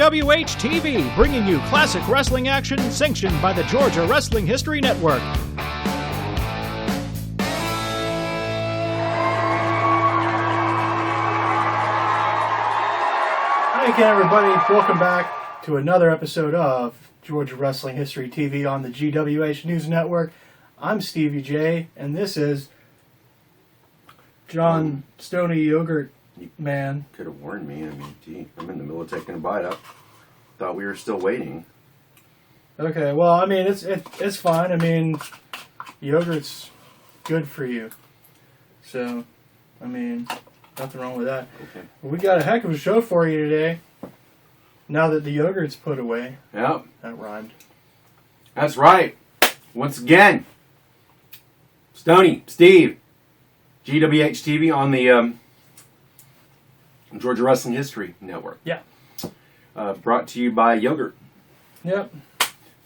GWH TV, bringing you classic wrestling action sanctioned by the Georgia Wrestling History Network. Hi again, everybody. Welcome back to another episode of Georgia Wrestling History TV on the GWH News Network. I'm Stevie Jay, and this is John Stoney Yogurt Man. Could have warned me. I mean, gee, I'm in the middle of taking a bite up. Thought we were still waiting. Okay, well, I mean, it's fine. I mean, yogurt's good for you. So, I mean, nothing wrong with that. Okay. We got a heck of a show for you today. Now that the yogurt's put away. Yep. That rhymed. That's right. Once again, Stoney, Steve, GWH TV on the Georgia Wrestling History Network. Yeah. Brought to you by yogurt. Yep.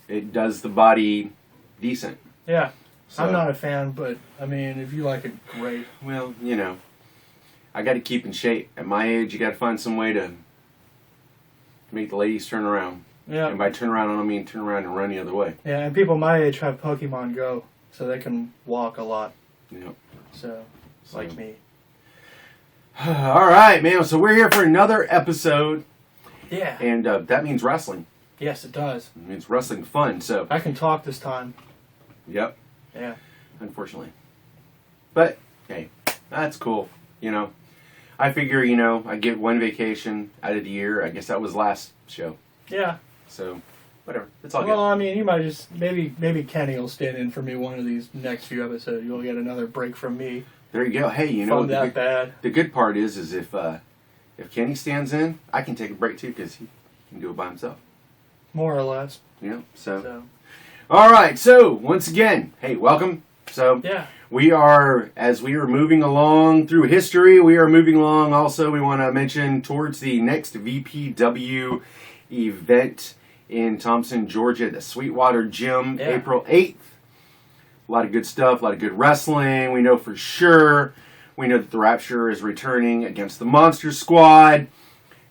It does the body decent. Yeah. So, I'm not a fan, but, I mean, if you like it, great. Well, you know, I got to keep in shape. At my age, you got to find some way to make the ladies turn around. Yeah. And by turn around, I don't mean turn around and run the other way. Yeah, and people my age have Pokemon Go, so they can walk a lot. Yep. So, like me. All right, man. So we're here for another episode. Yeah. And that means wrestling. Yes, it does. It means wrestling fun. So, I can talk this time. yep. Yeah. Unfortunately. But, hey, that's cool. You know, I figure, you know, I get one vacation out of the year. I guess that was last show. Yeah. So, whatever. It's all Well, good. I mean, you might just, maybe Kenny will stand in for me one of these next few episodes. You'll get another break from me. There you go. Hey, you know, From that bad. The good part is if Kenny stands in, I can take a break too because he can do it by himself. More or less. Yeah. So. All right. So once again, hey, welcome. So yeah, we are, as we are moving along through history, we are moving along. Also, we want to mention towards the next VPW event in Thompson, Georgia, the Sweetwater Gym, yeah. April 8th. A lot of good stuff, a lot of good wrestling. We know for sure. We know that the Rapture is returning against the Monster Squad.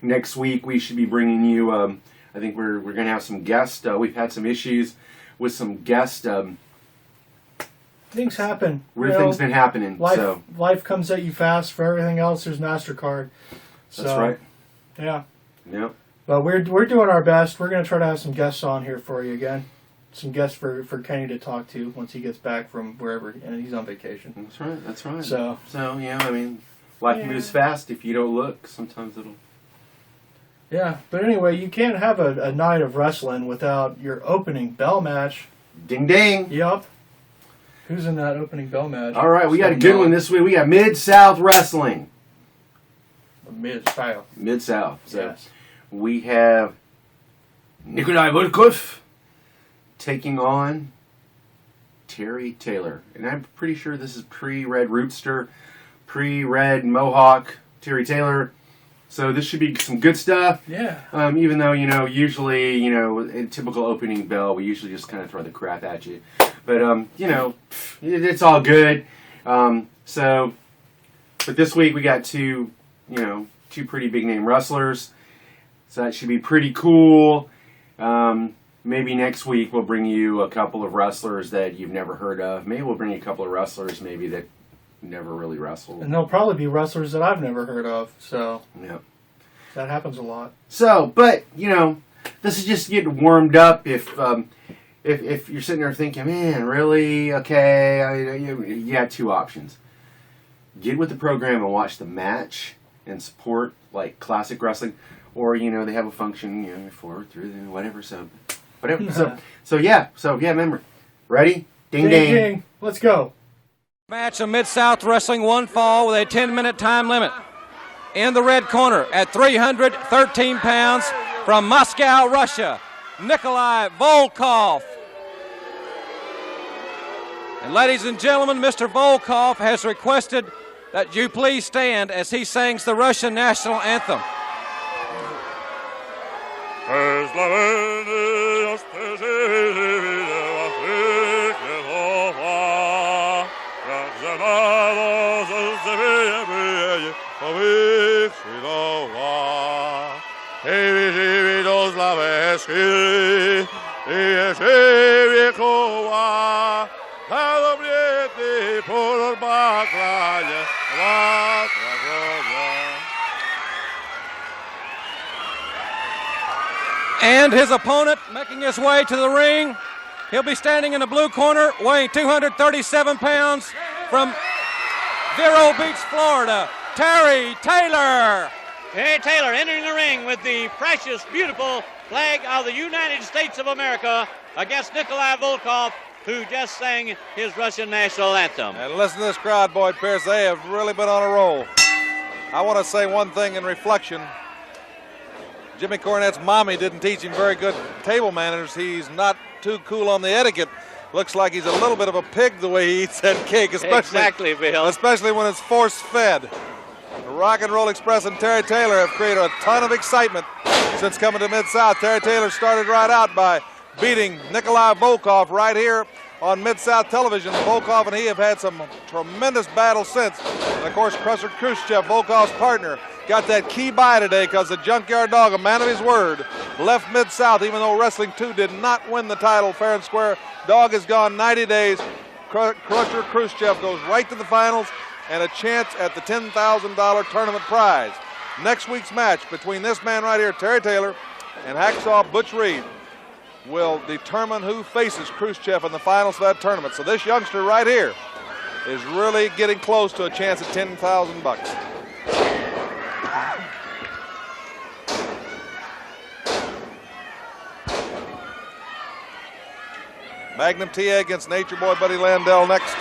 Next week, we should be bringing you, I think we're going to have some guests. We've had some issues with some guests. Things happen. Weird things been happening. Life comes at you fast. For everything else, there's MasterCard. So, that's right. Yeah. Yep. But we're doing our best. We're going to try to have some guests on here for you again. Some guests for Kenny to talk to once he gets back from wherever, and he's on vacation. That's right. That's right. So yeah, I mean, life moves fast. If you don't look, sometimes it'll. Yeah, but anyway, you can't have a night of wrestling without your opening bell match. Ding ding. Yup. Who's in that opening bell match? All right, we got a good one this week. We got Mid-South Wrestling. Mid-South. Mid-South. So yes. We have Nikolai Volkoff taking on Terry Taylor. And I'm pretty sure this is pre-Red Rootster, pre-Red Mohawk Terry Taylor. So this should be some good stuff. Yeah. Even though, you know, usually, you know, in typical opening bell, we usually just kind of throw the crap at you. But, you know, it's all good. But this week we got two pretty big name wrestlers. So that should be pretty cool. Maybe next week we'll bring you a couple of wrestlers that you've never heard of. Maybe we'll bring you a couple of wrestlers maybe that never really wrestled. And they'll probably be wrestlers that I've never heard of. So yeah, that happens a lot. So, but, you know, this is just getting warmed up. If you're sitting there thinking, man, really? Okay, you got two options. Get with the program and watch the match and support, like, classic wrestling. Or, you know, they have a function, you know, forward, through, whatever, so, whatever. So yeah, remember. Ready? Ding, ding. Ding. Let's go. Match of Mid-South Wrestling, one fall with a 10-minute time limit. In the red corner at 313 pounds from Moscow, Russia, Nikolai Volkoff. And ladies and gentlemen, Mr. Volkoff has requested that you please stand as he sings the Russian national anthem. Vasily, Jevikova, Haloblieti, Polor Baklanya, And his opponent making his way to the ring. He'll be standing in the blue corner, weighing 237 pounds from Vero Beach, Florida, Terry Taylor. Terry Taylor entering the ring with the precious, beautiful flag of the United States of America against Nikolai Volkoff, who just sang his Russian national anthem. And listen to this crowd, Boyd Pierce. They have really been on a roll. I want to say one thing in reflection. Jimmy Cornette's mommy didn't teach him very good table manners. He's not too cool on the etiquette. Looks like he's a little bit of a pig the way he eats that cake, Exactly, Bill. especially when it's force-fed. The Rock and Roll Express and Terry Taylor have created a ton of excitement since coming to Mid-South. Terry Taylor started right out by beating Nikolai Volkoff right here on Mid-South television. Volkoff and he have had some tremendous battles since. And of course, Crusher Khrushchev, Volkoff's partner, got that key bye today because the Junkyard Dog, a man of his word, left Mid-South even though Wrestling 2 did not win the title fair and square. Dog has gone 90 days. Crusher Khrushchev goes right to the finals and a chance at the $10,000 tournament prize. Next week's match between this man right here, Terry Taylor, and Hacksaw Butch Reed will determine who faces Khrushchev in the finals of that tournament. So this youngster right here is really getting close to a chance at $10,000. Magnum TA against Nature Boy Buddy Landell next.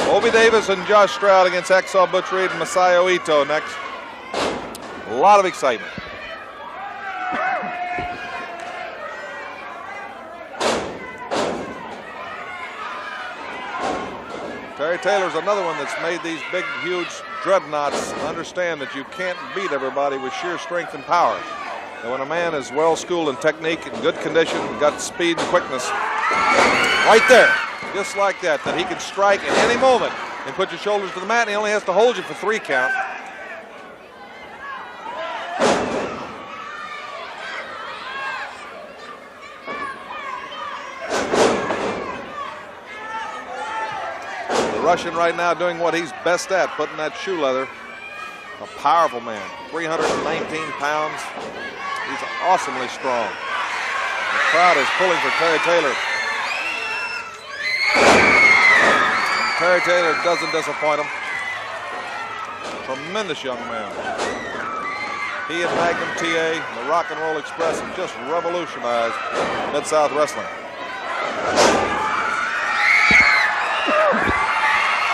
Obie Davis and Josh Stroud against Hacksaw Butch Reed and Masayo Ito next. A lot of excitement. Terry Taylor's another one that's made these big, huge dreadnoughts understand that you can't beat everybody with sheer strength and power. And when a man is well schooled in technique and good condition, got speed and quickness, right there, just like that he can strike at any moment and put your shoulders to the mat, and he only has to hold you for 3 count. The Russian right now doing what he's best at, putting that shoe leather. A powerful man, 319 pounds. He's awesomely strong. The crowd is pulling for Terry Taylor. Terry Taylor doesn't disappoint him. Tremendous young man. He and Magnum TA, the Rock and Roll Express, have just revolutionized Mid-South Wrestling.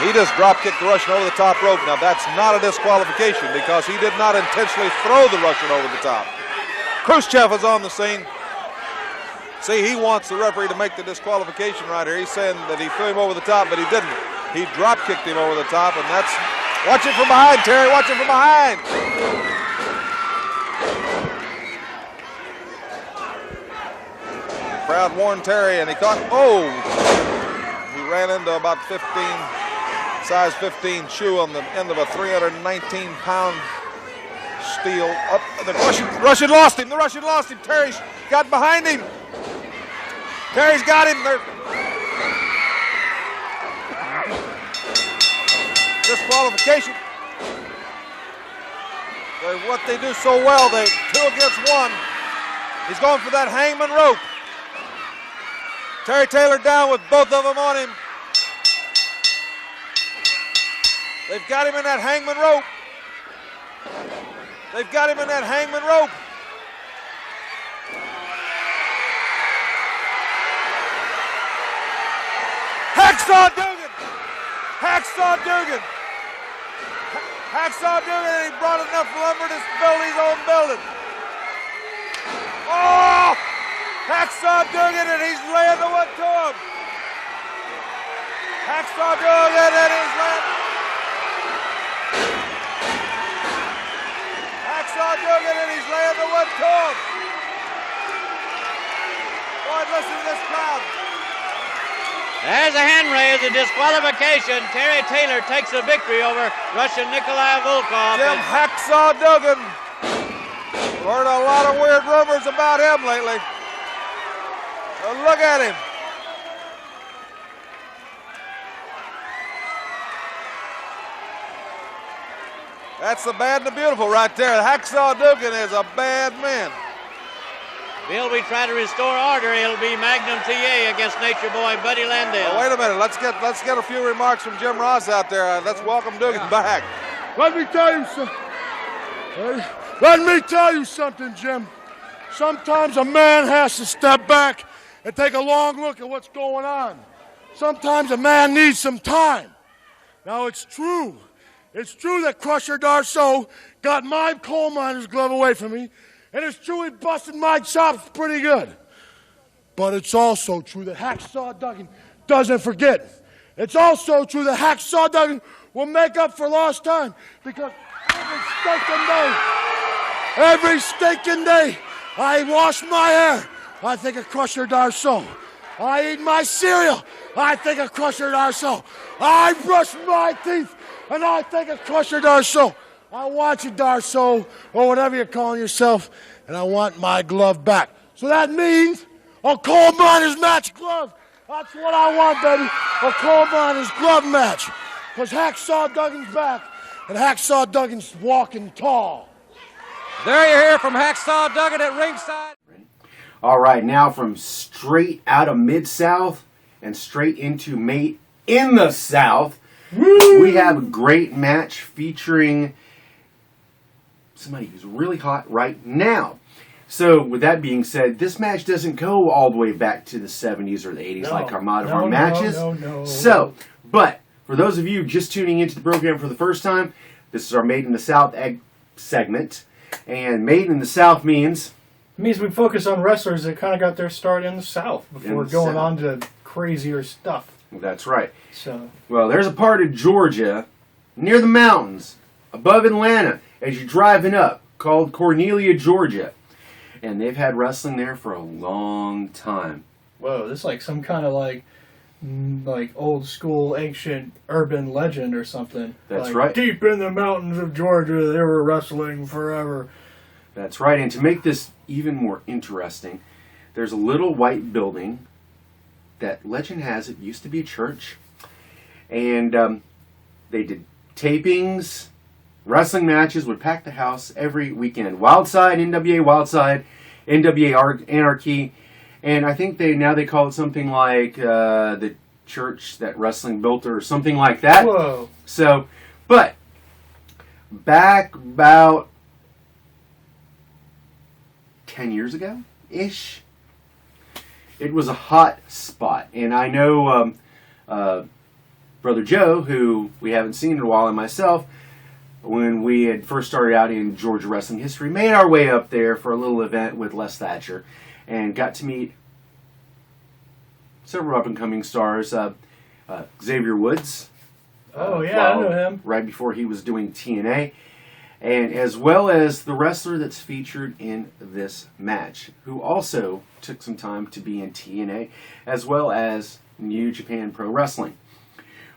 He just drop-kicked the Russian over the top rope. Now that's not a disqualification because he did not intentionally throw the Russian over the top. Khrushchev is on the scene. See, he wants the referee to make the disqualification right here. He's saying that he threw him over the top, but he didn't. He drop-kicked him over the top, and that's... Watch it from behind, Terry. Watch it from behind. The crowd warned Terry, and he thought, oh! He ran into about 15, size 15 shoe on the end of a 319-pound steel. Up, the Russian lost him. The Russian lost him. Terry's got behind him. Terry's got him. Disqualification. What they do so well, they 2 against 1. He's going for that hangman rope. Terry Taylor down with both of them on him. They've got him in that hangman rope. They've got him in that hangman rope. Hacksaw Dugan! Hacksaw Dugan! Hacksaw Dugan, and he brought enough lumber to build his own building. Oh! Hacksaw Dugan, and he's laying the wood to him. Hacksaw Dugan, and he's laying. Hacksaw Dugan, and he's laying the wood to him. Boy, listen to this crowd. There's a hand raise, a disqualification. Terry Taylor takes a victory over Russian Nikolai Volkoff. Jim Hacksaw Dugan. We've heard a lot of weird rumors about him lately. Look at him. That's the bad and the beautiful right there. Hacksaw Dugan is a bad man. Bill, we try to restore order. It'll be Magnum TA against Nature Boy Buddy Landale. Oh, wait a minute. Let's get a few remarks from Jim Ross out there. Let's welcome Dugan back. Let me tell you something, Jim. Sometimes a man has to step back and take a long look at what's going on. Sometimes a man needs some time. Now, it's true. It's true that Crusher Darsow got my coal miner's glove away from me, and it's true he busted my chops pretty good. But it's also true that Hacksaw Duggan doesn't forget. It's also true that Hacksaw Duggan will make up for lost time, because every stinking day, I wash my hair, I think of Crusher Darsow. I eat my cereal, I think of Crusher Darsow. I brush my teeth, and I think of Crusher Darsow. I want you, Darsow, or whatever you're calling yourself, and I want my glove back. So that means a coal miner's match glove. That's what I want, baby, a coal miner's glove match. Because Hacksaw Duggan's back, and Hacksaw Duggan's walking tall. There you hear from Hacksaw Duggan at ringside. All right, now from straight out of Mid-South and straight into Made in the South, we have a great match featuring somebody who's really hot right now. So, with that being said, this match doesn't go all the way back to the 70s or the 80s like our lot of our matches. No. So, but for those of you just tuning into the program for the first time, this is our Made in the South segment. And Made in the South means... It means we focus on wrestlers that kind of got their start in the South before going on to crazier stuff. That's right. So, well, there's a part of Georgia near the mountains above Atlanta as you're driving up called Cornelia, Georgia. And they've had wrestling there for a long time. whoa, this is like some kind of like old school ancient urban legend or something. That's like, right. Deep in the mountains of Georgia, they were wrestling forever. That's right. And to make this even more interesting, there's a little white building that legend has it used to be a church. And they did tapings, wrestling matches, would pack the house every weekend. Wildside, NWA Wildside, NWA Anarchy. And I think they call it something like the church that wrestling built or something like that. Whoa. So, but back about 10 years ago-ish, it was a hot spot. And I know Brother Joe, who we haven't seen in a while, and myself, when we had first started out in Georgia wrestling history, made our way up there for a little event with Les Thatcher and got to meet several up-and-coming stars. Xavier Woods. Oh, yeah, I know him. Right before he was doing TNA. And as well as the wrestler that's featured in this match, who also took some time to be in TNA, as well as New Japan Pro Wrestling.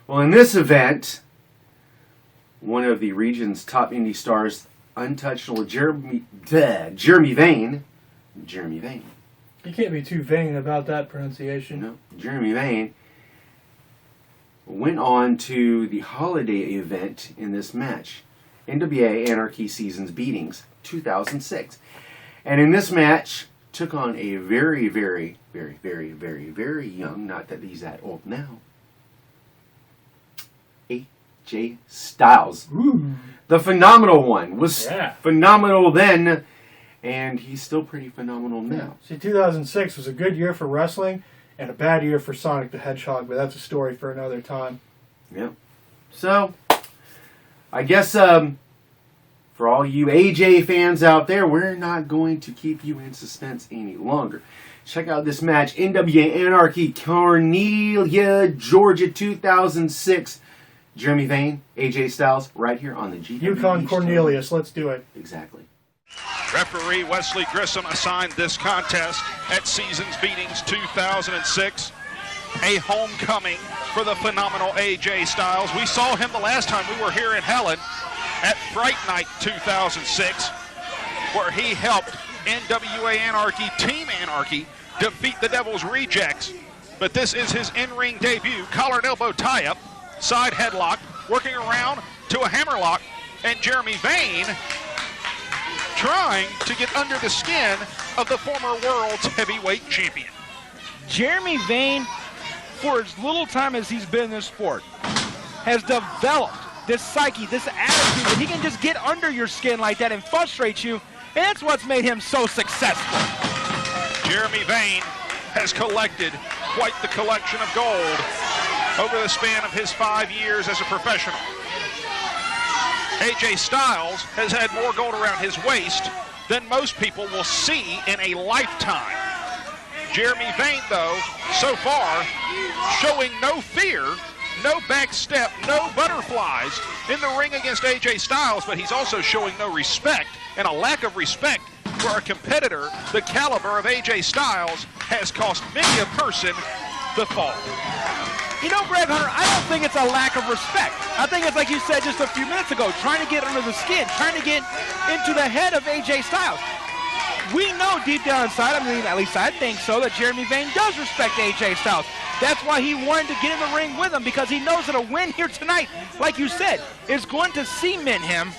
Well, in this event, one of the region's top indie stars, untouchable Jeremy Vane. You can't be too vain about that pronunciation. No, Jeremy Vane went on to the holiday event in this match. NWA Anarchy Seasons Beatings 2006. And in this match, took on a very, very, very, very, very, very young, not that he's that old now, AJ Styles. Ooh. The phenomenal one. Was Yeah. phenomenal then, and he's still pretty phenomenal now. See, 2006 was a good year for wrestling and a bad year for Sonic the Hedgehog, but that's a story for another time. Yep. So, I guess for all you AJ fans out there, we're not going to keep you in suspense any longer. Check out this match, NWA Anarchy, Cornelia, Georgia, 2006. Jeremy Vane, AJ Styles, right here on the GWE Yukon Cornelius, let's do it. Exactly. Referee Wesley Grissom assigned this contest at Seasons Beatings 2006. A homecoming for the phenomenal AJ Styles. We saw him the last time we were here in Helen at Fright Night 2006, where he helped NWA Anarchy, Team Anarchy, defeat the Devil's Rejects. But this is his in-ring debut. Collar and elbow tie-up, side headlock, working around to a hammerlock, and Jeremy Vane trying to get under the skin of the former world's heavyweight champion. Jeremy Vane, for as little time as he's been in this sport, has developed this psyche, this attitude that he can just get under your skin like that and frustrate you, and that's what's made him so successful. Jeremy Vane has collected quite the collection of gold over the span of his 5 years as a professional. AJ Styles has had more gold around his waist than most people will see in a lifetime. Jeremy Vane, though, so far, showing no fear, no back step, no butterflies in the ring against AJ Styles, but he's also showing no respect, and a lack of respect for a competitor the caliber of AJ Styles has cost many a person the fall. You know, Greg Hunter, I don't think it's a lack of respect. I think it's like you said just a few minutes ago, trying to get under the skin, trying to get into the head of AJ Styles. We know deep down inside, I mean, at least I think so, that Jeremy Vane does respect AJ Styles. That's why he wanted to get in the ring with him, because he knows that a win here tonight, like you said, is going to cement him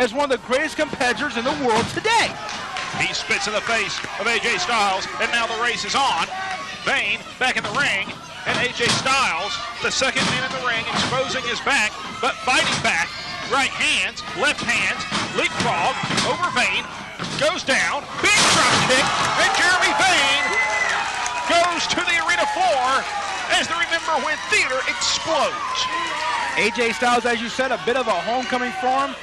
as one of the greatest competitors in the world today. He spits in the face of AJ Styles, and now the race is on. Vane back in the ring, and AJ Styles, the second man in the ring, exposing his back, but fighting back. Right hands, left hands, leapfrog over Vane, goes down, big drop kick, and Jeremy Vane goes to the arena floor as the Remember When Theater explodes. AJ Styles, as you said, a bit of a homecoming for him.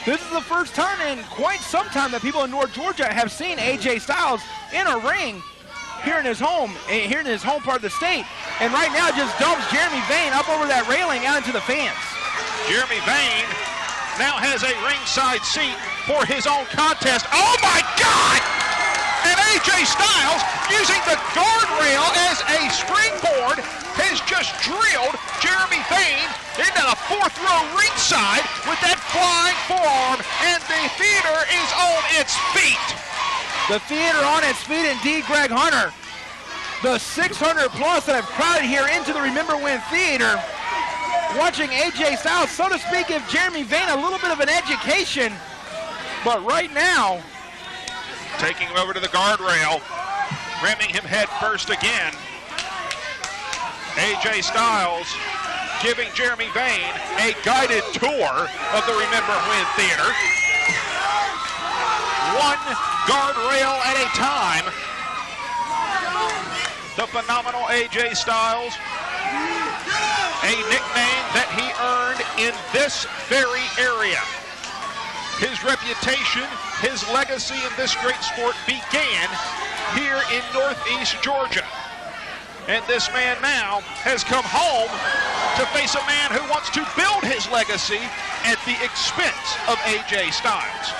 This is the first time in quite some time that people in North Georgia have seen AJ Styles in a ring here in his home part of the state. And right now just dumps Jeremy Vane up over that railing out into the fans. Jeremy Vane now has a ringside seat for his own contest. Oh my God! And AJ Styles, using the guardrail as a springboard, has just drilled Jeremy Vane into the fourth row ringside with that flying forearm, and the theater is on its feet. The theater on its feet, indeed, Greg Hunter. The 600 plus that have crowded here into the Remember When Theater, watching AJ Styles, so to speak, give Jeremy Vane a little bit of an education. But right now, taking him over to the guardrail, ramming him head first again. AJ Styles giving Jeremy Vane a guided tour of the Remember When Theater. One guardrail at a time. The phenomenal AJ Styles, a nickname that he earned in this very area. His reputation, his legacy in this great sport began here in Northeast Georgia. And this man now has come home to face a man who wants to build his legacy at the expense of AJ Styles.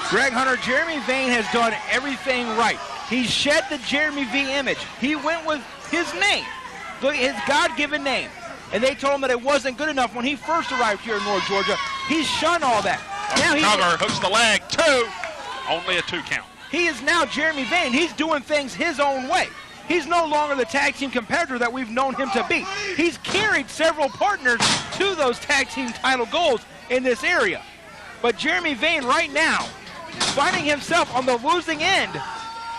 Greg Hunter, Jeremy Vane has done everything right. He shed the Jeremy V image. He went with his name, his God-given name. And they told him that it wasn't good enough when he first arrived here in North Georgia. He's shunned all that. Now cover, hooks the leg, 2. Only a 2 count. He is now Jeremy Vane. He's doing things his own way. He's no longer the tag team competitor that we've known him to be. He's carried several partners to those tag team title goals in this area. But Jeremy Vane right now, finding himself on the losing end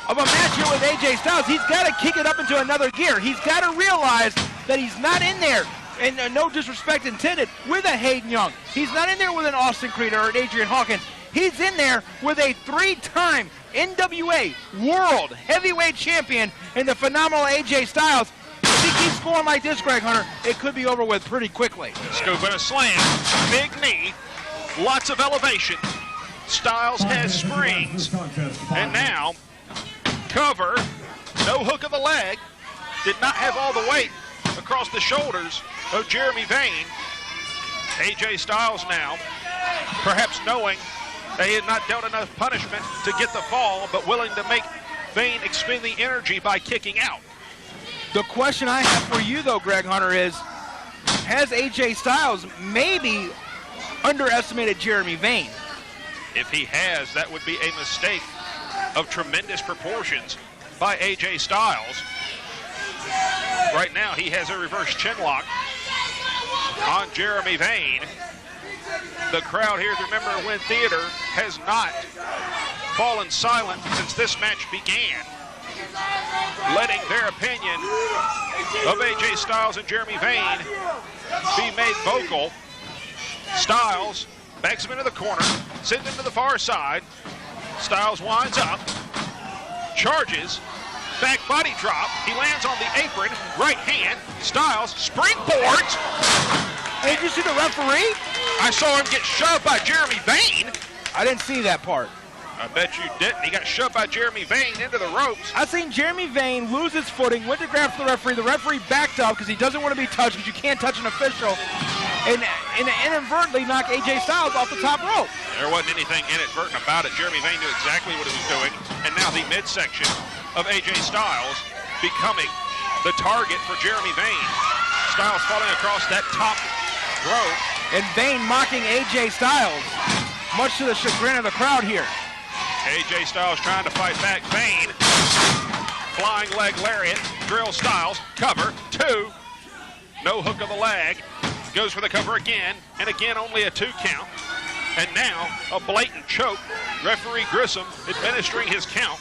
of a match here with AJ Styles, he's got to kick it up into another gear. He's got to realize that he's not in there, and no disrespect intended, with a Hayden Young. He's not in there with an Austin Creed or an Adrian Hawkins. He's in there with a 3-time NWA World Heavyweight Champion in the phenomenal AJ Styles. If he keeps going like this, Greg Hunter, it could be over with pretty quickly. Scoop and a slam, big knee, lots of elevation. Styles has springs, and now cover, no hook of the leg, did not have all the weight across the shoulders of Jeremy Vane. AJ Styles now, perhaps knowing that he had not dealt enough punishment to get the fall, but willing to make Vane expend the energy by kicking out. The question I have for you, though, Greg Hunter, is has AJ Styles maybe underestimated Jeremy Vane? If he has, that would be a mistake of tremendous proportions. by AJ Styles. Right now he has a reverse chin lock on Jeremy Vane. The crowd here, remember, Wynn Theater has not fallen silent since this match began, letting their opinion of AJ Styles and Jeremy Vane be made vocal. Styles backs him into the corner, sends him to the far side. Styles winds up, charges, back body drop. He lands on the apron, right hand. Styles springboards. Hey, did you see the referee? I saw him get shoved by Jeremy Vane. I didn't see that part. I bet you didn't. He got shoved by Jeremy Vane into the ropes. I seen Jeremy Vane lose his footing, went to grab for the referee. The referee backed up because he doesn't want to be touched, because you can't touch an official, and inadvertently knock AJ Styles off the top rope. There wasn't anything inadvertent about it. Jeremy Vane knew exactly what he was doing, and now the midsection of AJ Styles becoming the target for Jeremy Vane. Styles falling across that top rope. And Vane mocking AJ Styles, much to the chagrin of the crowd here. AJ Styles trying to fight back. Vane, flying leg lariat, drill Styles, cover, 2. No hook of the leg. Goes for the cover again, and again only a 2 count. And now a blatant choke. Referee Grissom administering his count.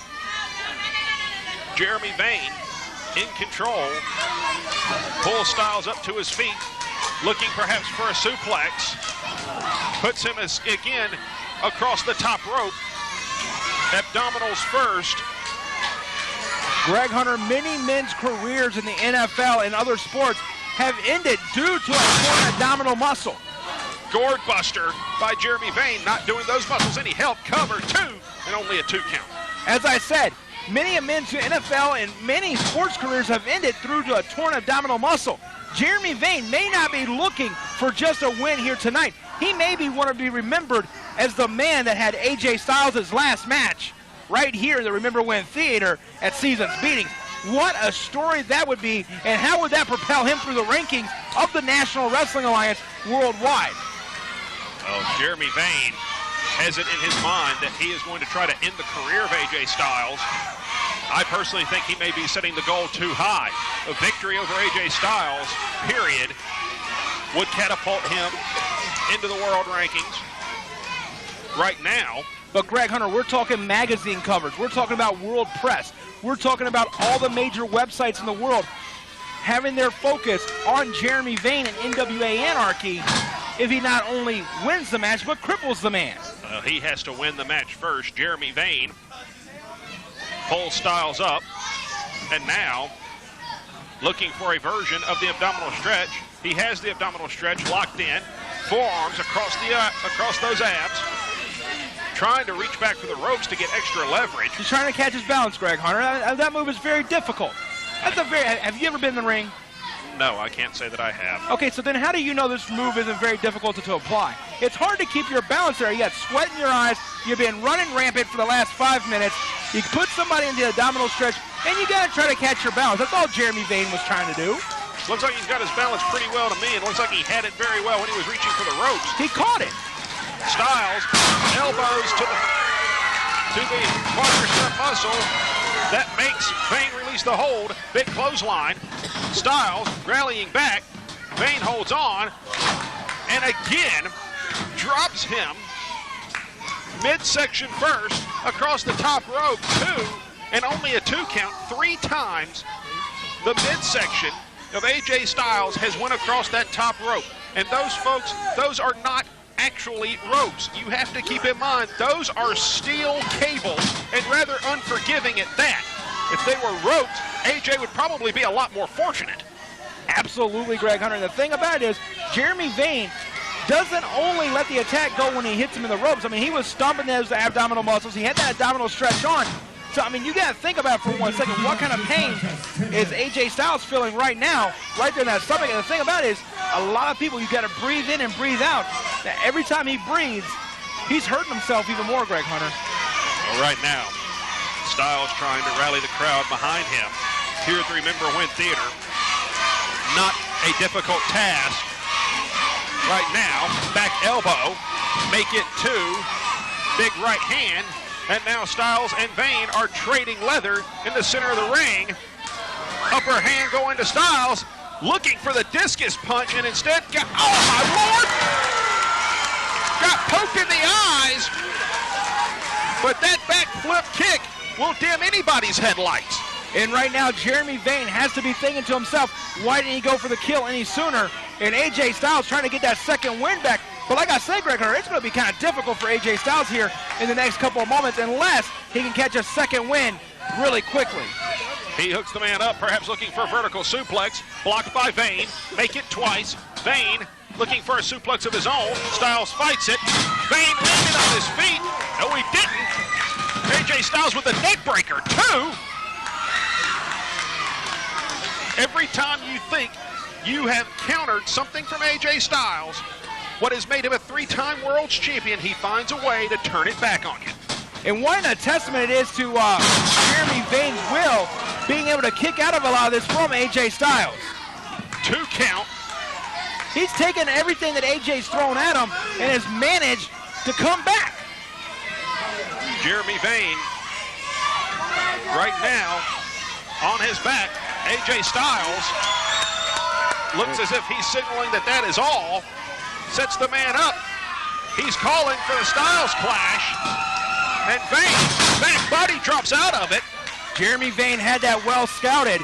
Jeremy Vane in control. Pulls Styles up to his feet, looking perhaps for a suplex. Puts him again across the top rope. Abdominals first. Greg Hunter, many men's careers in the NFL and other sports have ended due to a torn abdominal muscle. Gourd buster by Jeremy Vane, not doing those muscles any help. Cover, 2, and only a 2 count. As I said, many of men's NFL and many sports careers have ended through to a torn abdominal muscle. Jeremy Vane may not be looking for just a win here tonight. He may want to be remembered as the man that had AJ Styles' last match right here in the Remember When Theater at Seasons Beatings. What a story that would be, and how would that propel him through the rankings of the National Wrestling Alliance worldwide? Oh, Jeremy Vane has it in his mind that he is going to try to end the career of AJ Styles. I personally think he may be setting the goal too high. A victory over AJ Styles, period, would catapult him into the world rankings right now. But Greg Hunter, we're talking magazine covers. We're talking about world press. We're talking about all the major websites in the world having their focus on Jeremy Vane and NWA Anarchy if he not only wins the match, but cripples the man. He has to win the match first. Jeremy Vane pulls Styles up, and now looking for a version of the abdominal stretch. He has the abdominal stretch locked in, forearms across those abs, trying to reach back for the ropes to get extra leverage. He's trying to catch his balance, Greg Hunter. That move is very difficult. Have you ever been in the ring? No, I can't say that I have. Okay, so then how do you know this move isn't very difficult to apply? It's hard to keep your balance there. You got sweat in your eyes. You've been running rampant for the last 5 minutes. You put somebody in the abdominal stretch, and you got to try to catch your balance. That's all Jeremy Vane was trying to do. Looks like he's got his balance pretty well to me. It looks like he had it very well when he was reaching for the ropes. He caught it. Styles, elbows to the quadricep muscle. That makes Vane release the hold. Big clothesline. Styles rallying back. Vane holds on. And again, drops him midsection first across the top rope. 2, and only a 2 count. 3 times the midsection of AJ Styles has went across that top rope. And those folks, those are not actually ropes. You have to keep in mind, those are steel cables, and rather unforgiving at that. If they were ropes, AJ would probably be a lot more fortunate. Absolutely, Greg Hunter. The thing about it is, Jeremy Vane doesn't only let the attack go when he hits him in the ropes. I mean, he was stomping those abdominal muscles. He had that abdominal stretch on. So, I mean, you got to think about it for 1 second. What kind of pain is AJ Styles feeling right now, right there in that stomach? And the thing about it is, a lot of people, you got to breathe in and breathe out. Now, every time he breathes, he's hurting himself even more, Greg Hunter. Well, right now, Styles trying to rally the crowd behind him here at the Remember When Theater. Not a difficult task. Right now, back elbow, make it 2. Big right hand, And now Styles and Vane are trading leather in the center of the ring. Upper hand going to Styles, looking for the discus punch, and instead got, oh my Lord! Got poked in the eyes, but that back flip kick will dim anybody's headlights. And right now, Jeremy Vane has to be thinking to himself, why didn't he go for the kill any sooner? And AJ Styles trying to get that second win back. But like I said, Greg Hunter, it's going to be kind of difficult for AJ Styles here in the next couple of moments unless he can catch a second win really quickly. He hooks the man up, perhaps looking for a vertical suplex. Blocked by Vane. Make it twice. Vane looking for a suplex of his own. Styles fights it. Vane landed on his feet. No, he didn't. AJ Styles with a neck breaker, too. Every time you think you have countered something from AJ Styles, what has made him a three-time world champion, he finds a way to turn it back on you. And what a testament it is to Jeremy Vane's will, being able to kick out of a lot of this from AJ Styles. 2 count. He's taken everything that AJ's thrown at him and has managed to come back. Jeremy Vane right now on his back. AJ Styles looks as if he's signaling that that is all. Sets the man up. He's calling for the Styles clash. And Vane, back body drops out of it. Jeremy Vane had that well scouted.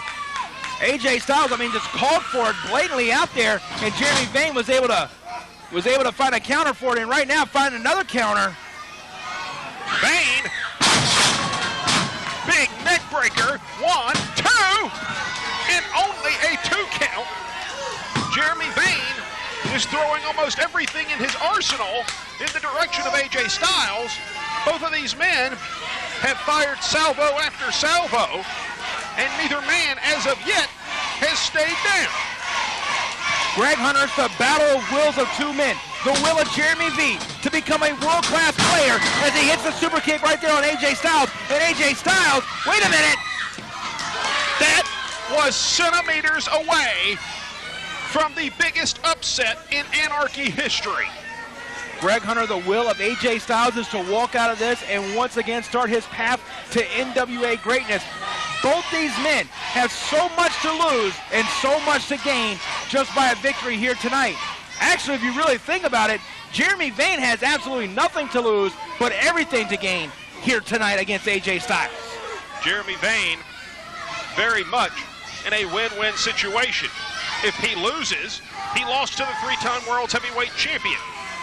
AJ Styles, I mean, just called for it blatantly out there, and Jeremy Vane was able to find a counter for it, and right now find another counter. Vane, big neck breaker, 1, 2, and only a 2 count. Jeremy Vane is throwing almost everything in his arsenal in the direction of AJ Styles. Both of these men have fired salvo after salvo, and neither man, as of yet, has stayed down. Greg Hunter, it's the battle of wills of 2 men. The will of Jeremy V to become a world-class player as he hits the super kick right there on AJ Styles. And AJ Styles, wait a minute. That was centimeters away from the biggest upset in Anarchy history. Greg Hunter, the will of AJ Styles is to walk out of this and once again start his path to NWA greatness. Both these men have so much to lose and so much to gain just by a victory here tonight. Actually, if you really think about it, Jeremy Vane has absolutely nothing to lose but everything to gain here tonight against AJ Styles. Jeremy Vane very much in a win-win situation. If he loses, he lost to the 3-time World's Heavyweight Champion.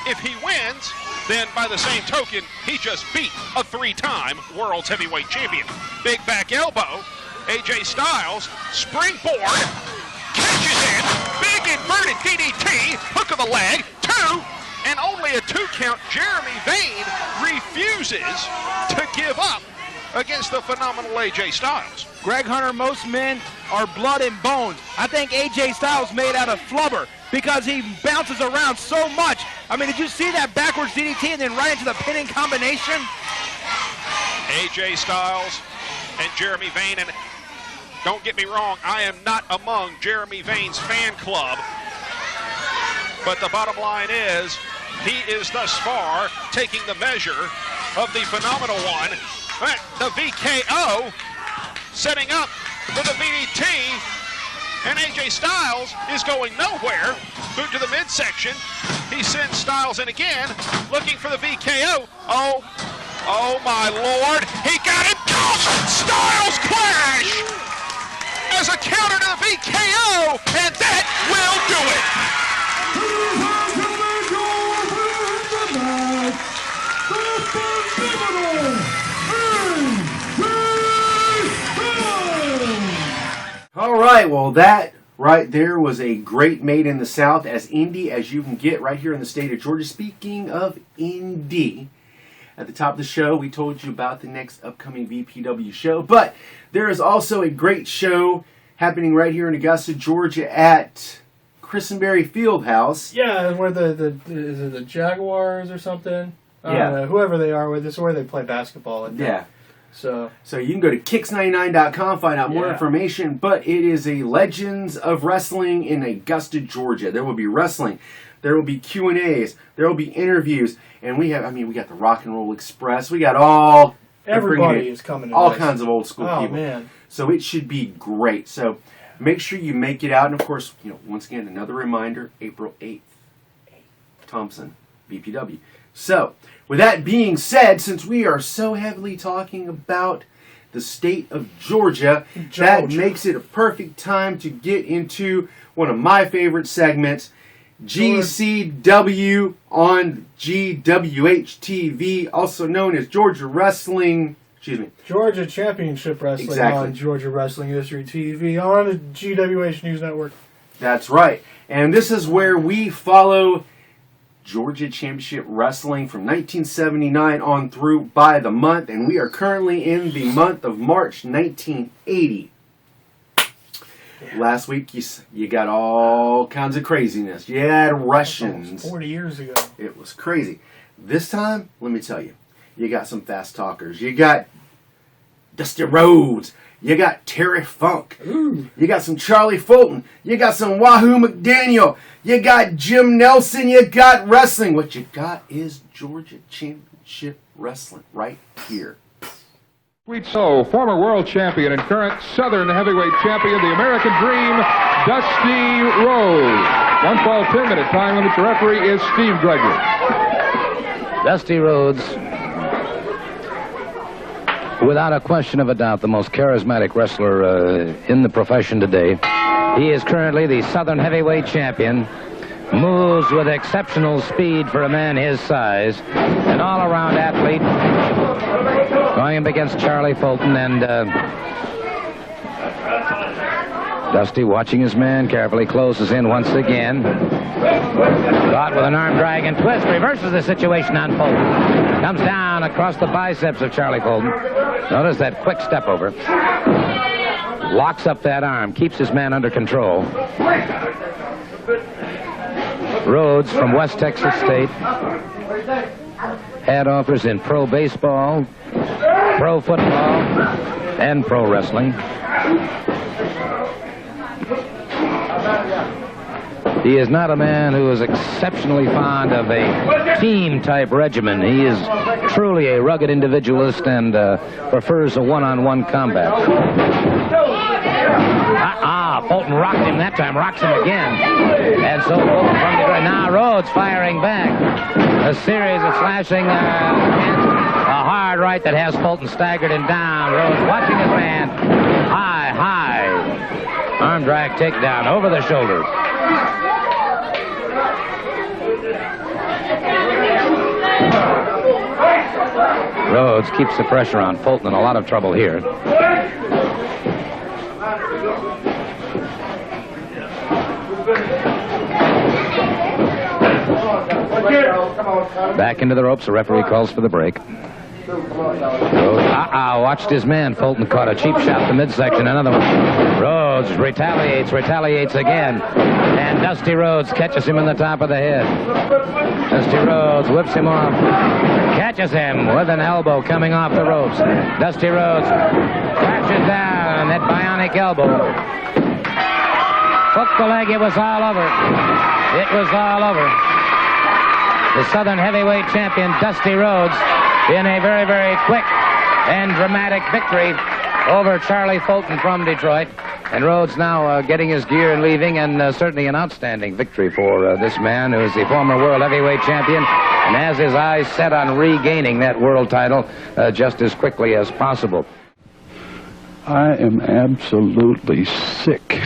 If he wins, then by the same token, he just beat a 3-time World's Heavyweight Champion. Big back elbow, AJ Styles, springboard, catches in, big inverted DDT, hook of the leg, 2, and only a 2 count. Jeremy Vane refuses to give up against the phenomenal AJ Styles. Greg Hunter, most men are blood and bones. I think AJ Styles made out of flubber because he bounces around so much. I mean, did you see that backwards DDT and then right into the pinning combination? AJ Styles and Jeremy Vane, and don't get me wrong, I am not among Jeremy Vane's fan club, but the bottom line is he is thus far taking the measure of the phenomenal one. The VKO setting up for the VDT, and AJ Styles is going nowhere. Boot to the midsection. He sends Styles in again, looking for the VKO. Oh my Lord, he got it. Styles clash as a counter to the VKO, and that will do it. All right, well, that right there was a great Made in the South, as indie as you can get right here in the state of Georgia. Speaking of indie, at the top of the show, we told you about the next upcoming VPW show, but there is also a great show happening right here in Augusta, Georgia at Christenberry Fieldhouse. Yeah, where is it the Jaguars or something? I don't know, whoever they are, this is where they play basketball. Yeah. So you can go to Kicks99.com, find out more information, but it is a Legends of Wrestling in Augusta, Georgia. There will be wrestling, there will be Q&As, there will be interviews, and we got the Rock and Roll Express, we got all Everybody is coming to all this. kinds of old school Oh, people. man. So it should be great. So make sure you make it out. And, of course, once again, another reminder, April 8th, Thompson, BPW. So, with that being said, since we are so heavily talking about the state of Georgia, that makes it a perfect time to get into one of my favorite segments, GCW on GWH-TV, also known as Georgia Wrestling, Georgia Championship Wrestling on Georgia Wrestling History TV on the GWH News Network. That's right. And this is where we follow Georgia Championship Wrestling from 1979 on through by the month, and we are currently in the month of March 1980. Yeah. Last week you got all kinds of craziness. You had Russians. 40 years ago. It was crazy. This time, let me tell you, you got some fast talkers. You got Dusty Rhodes. You got Terry Funk. Ooh. You got some Charlie Fulton. You got some Wahoo McDaniel. You got Jim Nelson. You got wrestling. What you got is Georgia Championship Wrestling right here. Sweet Soul, former world champion and current Southern heavyweight champion, the American Dream, Dusty Rhodes. 1 fall, 10-minute time limit. The referee is Steve Gregory. Dusty Rhodes, without a question of a doubt, the most charismatic wrestler in the profession today. He is currently the Southern heavyweight champion. Moves with exceptional speed for a man his size. An all-around athlete. Going up against Charlie Fulton, and Dusty, watching his man carefully, closes in once again. Caught with an arm drag and twist. Reverses the situation on Fulton. Comes down across the biceps of Charlie Fulton. Notice that quick step over. Locks up that arm. Keeps his man under control. Rhodes from West Texas State. Had offers in pro baseball, pro football, and pro wrestling. He is not a man who is exceptionally fond of a team-type regimen. He is truly a rugged individualist and prefers a one-on-one combat. Fulton rocked him that time, rocks him again. And so Fulton from the ground. Now Rhodes firing back. A series of slashing hands. A hard right that has Fulton staggered and down. Rhodes watching his man. High. Arm drag takedown over the shoulders. Rhodes keeps the pressure on Fulton, in a lot of trouble here. Back into the ropes, the referee calls for the break. Rhodes, watched his man. Fulton caught a cheap shot to midsection, another one. Rhodes retaliates again. And Dusty Rhodes catches him in the top of the head. Dusty Rhodes whips him off. Catches him with an elbow coming off the ropes. Dusty Rhodes crashes down that bionic elbow. Hooked the leg, it was all over. It was all over. The Southern heavyweight champion, Dusty Rhodes, in a very, very quick and dramatic victory over Charlie Fulton from Detroit. And Rhodes now getting his gear and leaving, and certainly an outstanding victory for this man who is the former world heavyweight champion and has his eyes set on regaining that world title just as quickly as possible. I am absolutely sick.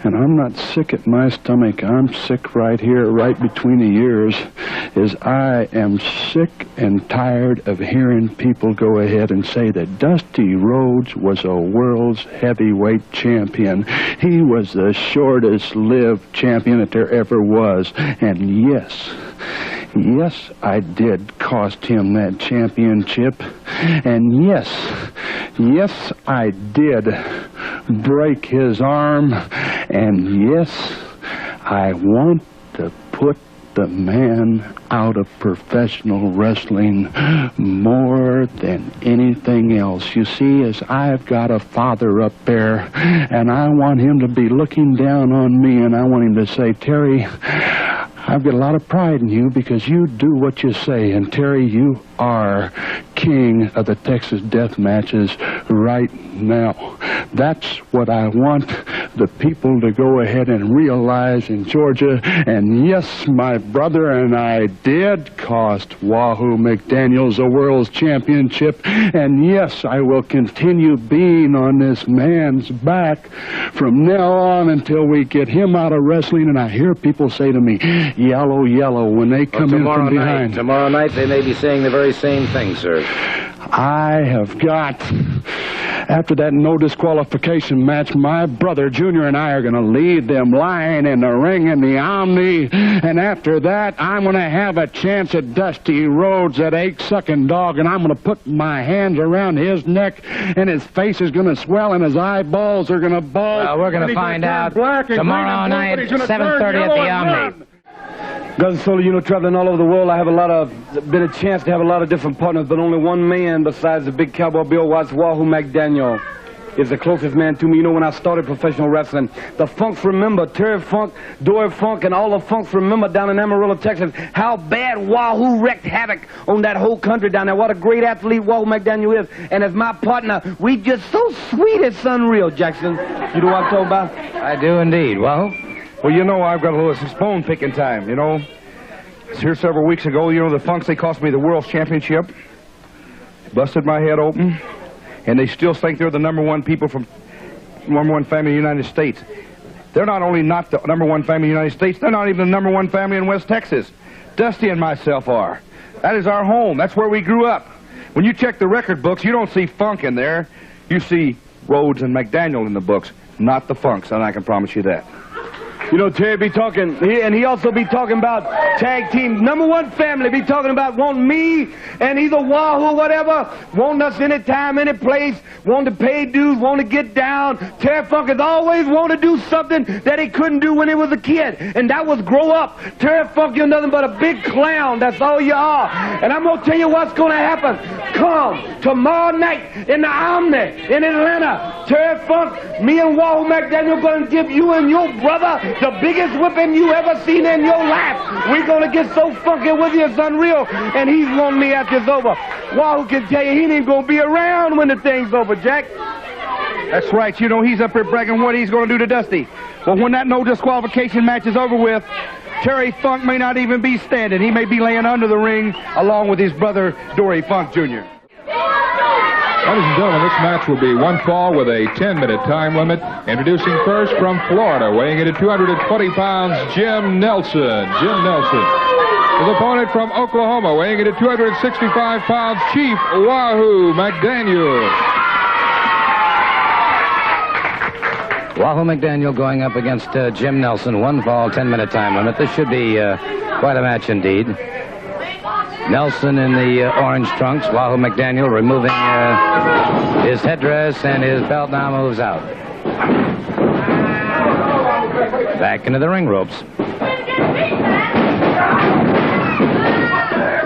And I'm not sick at my stomach. I'm sick right here, right between the ears, is I am sick and tired of hearing people go ahead and say that Dusty Rhodes was a world's heavyweight champion. He was the shortest-lived champion that there ever was. And yes, I did cost him that championship. And yes, I did break his arm. And yes, I want to put the man out of professional wrestling more than anything else. You see, as I've got a father up there, and I want him to be looking down on me, and I want him to say, Terry, I've got a lot of pride in you because you do what you say. And Terry, you are king of the Texas death matches right now. That's what I want the people to go ahead and realize in Georgia. And yes, my brother and I did cost Wahoo McDaniels a world championship. And yes, I will continue being on this man's back from now on until we get him out of wrestling. And I hear people say to me, yellow, yellow, when they come in from behind. Tomorrow night they may be saying the very same thing, sir. I have got, after that no disqualification match, my brother Junior and I are going to lead them lying in the ring in the Omni. And after that, I'm going to have a chance at Dusty Rhodes, that egg-sucking dog, and I'm going to put my hands around his neck, and his face is going to swell, and his eyeballs are going to bulge. Well, we're going to find out tomorrow night, 7:30 at the Omni. Guns Solo, you know, traveling all over the world, I have been a chance to have a lot of different partners, but only one man besides the big cowboy Bill Watts, Wahoo McDaniel, is the closest man to me. You know, when I started professional wrestling, the Funks remember, Terry Funk, Dory Funk, and all the Funks remember down in Amarillo, Texas, how bad Wahoo wreaked havoc on that whole country down there. What a great athlete Wahoo McDaniel is. And as my partner, we just so sweet, it's unreal, Jackson. You know what I'm talking about? I do indeed. Wahoo? Well, you know, I've got a little bone picking time, you know. It's here several weeks ago, you know, the Funks, they cost me the World Championship. Busted my head open. And they still think they're the #1 people from #1 family in the United States. They're not only not the #1 family in the United States, they're not even the #1 family in West Texas. Dusty and myself are. That is our home. That's where we grew up. When you check the record books, you don't see Funk in there. You see Rhodes and McDaniel in the books, not the Funks, and I can promise you that. You know, Terry be talking, and he also be talking about tag team, #1 family, be talking about wanting me and either Wahoo or whatever, wanting us anytime, any place, wanting to pay dues, wanting to get down. Terry Funk has always wanted to do something that he couldn't do when he was a kid, and that was grow up. Terry Funk, you're nothing but a big clown. That's all you are. And I'm going to tell you what's going to happen. Come tomorrow night in the Omni in Atlanta. Terry Funk, me and Wahoo McDaniel going to give you and your brother the biggest whipping you ever seen in your life. We're going to get so funky with you, it's unreal. And he's wanting me after it's over. Wahoo can tell you he ain't going to be around when the thing's over, Jack. That's right. You know, he's up here bragging what he's going to do to Dusty. But when that no disqualification match is over with, Terry Funk may not even be standing. He may be laying under the ring along with his brother, Dory Funk Jr. Ladies and gentlemen, this match will be one fall with a 10-minute time limit. Introducing first from Florida, weighing in at 220 pounds, Jim Nelson. Jim Nelson. His opponent from Oklahoma, weighing in at 265 pounds, Chief Wahoo McDaniel. Wahoo McDaniel going up against Jim Nelson. One fall, 10-minute time limit. This should be quite a match indeed. Nelson in the orange trunks. Wahoo McDaniel removing his headdress, and his belt now moves out. Back into the ring ropes.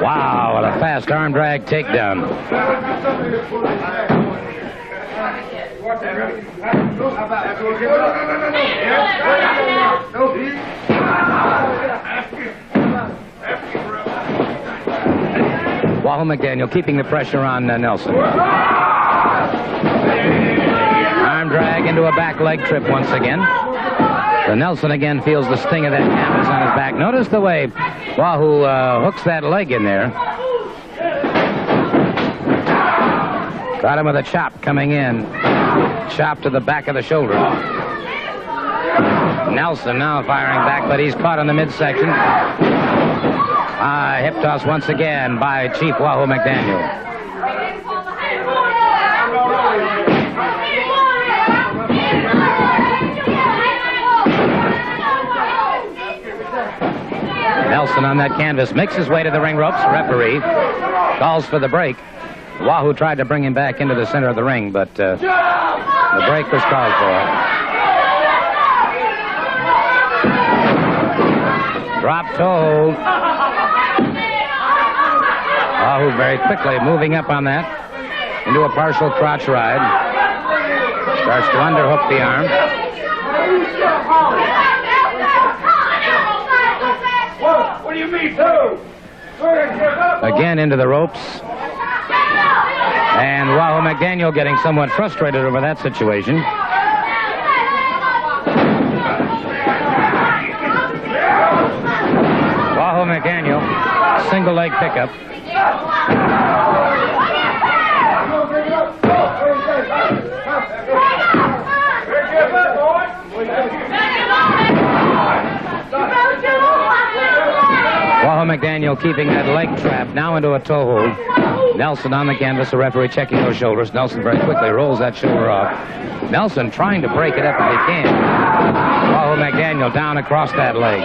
Wow, what a fast arm drag takedown. Wahoo McDaniel keeping the pressure on Nelson. Arm drag into a back leg trip once again. So Nelson again feels the sting of that canvas on his back. Notice the way Wahoo hooks that leg in there. Got him with a chop coming in. Chop to the back of the shoulder. Nelson now firing back, but he's caught in the midsection. Hip toss once again by Chief Wahoo McDaniel. Nelson on that canvas makes his way to the ring ropes. Referee calls for the break. Wahoo tried to bring him back into the center of the ring, but the break was called for. Drop toe hold. Wahoo very quickly moving up on that into a partial crotch ride. Starts to underhook the arm. again into the ropes. And Wahoo McDaniel getting somewhat frustrated over that situation. Wahoo McDaniel, single leg pickup. Wahoo McDaniel keeping that leg trap now into a toe hold. Nelson on the canvas, the referee checking those shoulders. Nelson very quickly rolls that shoulder off. Nelson trying to break it up if he can. Wahoo McDaniel down across that leg.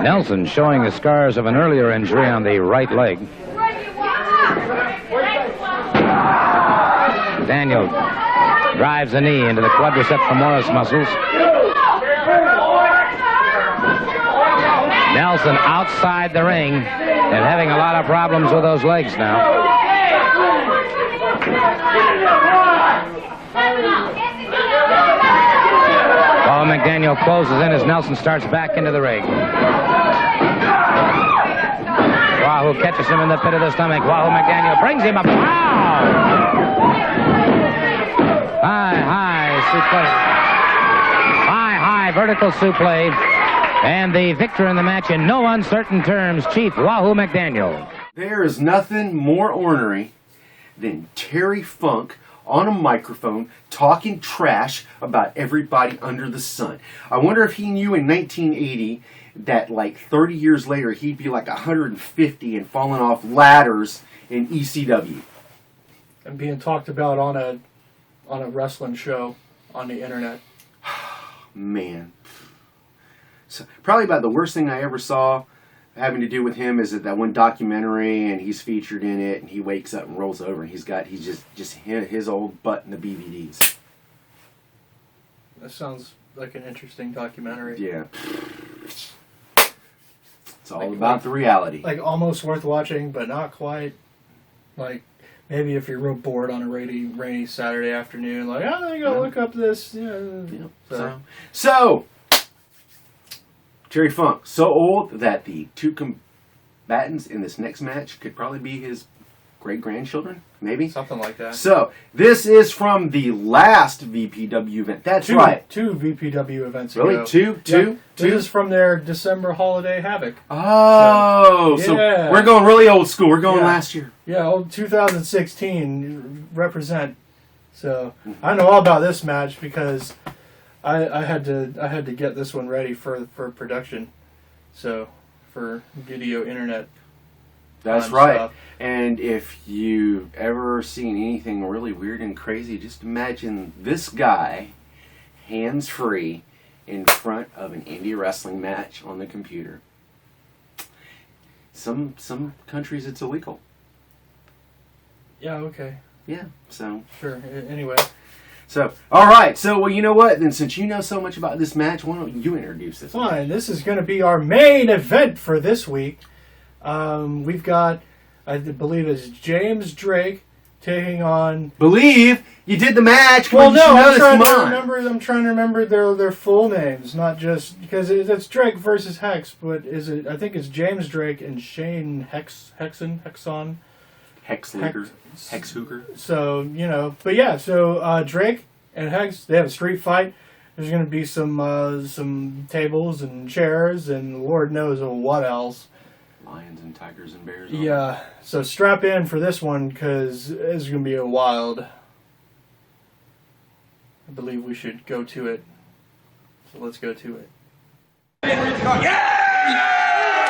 Nelson showing the scars of an earlier injury on the right leg. Daniel drives the knee into the quadriceps femoris muscles. Nelson outside the ring and having a lot of problems with those legs now. Wahoo McDaniel closes in as Nelson starts back into the ring. Wahoo catches him in the pit of the stomach. Wahoo McDaniel brings him up. Wow! High suplex. High vertical suplex. And the victor in the match in no uncertain terms, Chief Wahoo McDaniel. There is nothing more ornery than Terry Funk on a microphone talking trash about everybody under the sun. I wonder if he knew in 1980 that like 30 years later he'd be like 150 and falling off ladders in ECW. And being talked about on a wrestling show on the internet. Man. So, probably about the worst thing I ever saw having to do with him is that one documentary, and he's featured in it, and he wakes up and rolls over, and he's just his old butt in the BVDs. That sounds like an interesting documentary. Yeah. It's all about the reality. Like almost worth watching, but not quite. Like maybe if you're real bored on a rainy Saturday afternoon, like, oh, I gotta look up this. Yeah. So, Terry Funk, so old that the two combatants in this next match could probably be his great-grandchildren, maybe? Something like that. So, this is from the last VPW event. That's right. Two VPW events really? ago. Two? This is from their December Holiday Havoc. Oh, so we're going really old school. We're going last year. Yeah, old 2016 represent. So, I know all about this match because I had to get this one ready for production. So, for video internet. That's right. Stuff. And if you've ever seen anything really weird and crazy, just imagine this guy, hands-free, in front of an indie wrestling match on the computer. Some countries it's illegal. Yeah, okay. Yeah, so. Sure, anyway. So, all right. So, well, you know what? Then since you know so much about this match, why don't you introduce this? Fine. This is going to be our main event for this week. We've got, I believe it's James Drake taking on... Believe? You did the match. Well, no, I'm trying to remember their full names, not just... Because it's Drake versus Hex, but I think it's James Drake and Shane Hexxon. Hexhooker. So, but yeah, so Drake and Hex, they have a street fight. There's going to be some tables and chairs and Lord knows what else. Lions and tigers and bears. Yeah, so strap in for this one because it's going to be a wild. I believe we should go to it. So let's go to it. Yeah!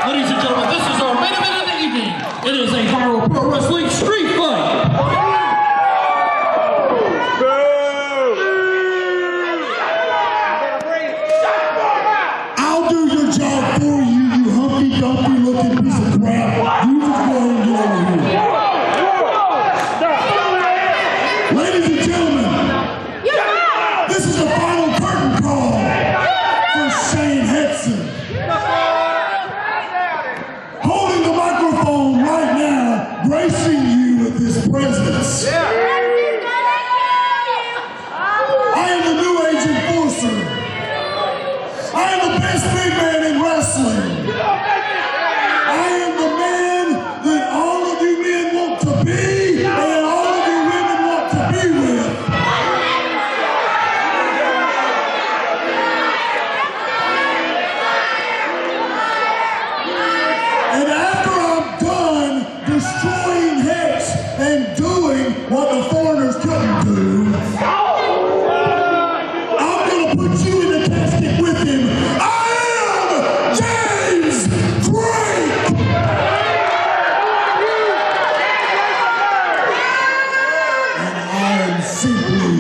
Ladies and gentlemen, this is our main event of the evening. It is a viral pro wrestling street fight. I'll do your job for you, you humpy, dumpy looking piece of crap. You just go and get over here. Ladies and gentlemen, this is the final curtain call for Shane Hexxon. Holding the microphone right now, gracing you with his presence. I am the New Age Enforcer. I am the best big man in wrestling. I am the man that all of you men want to be and all of you women want to be with. And after I'm done destroying Hex and doing what the foreigners couldn't do, I'm going to put you in the casket with him. I am James Drake! And I am simply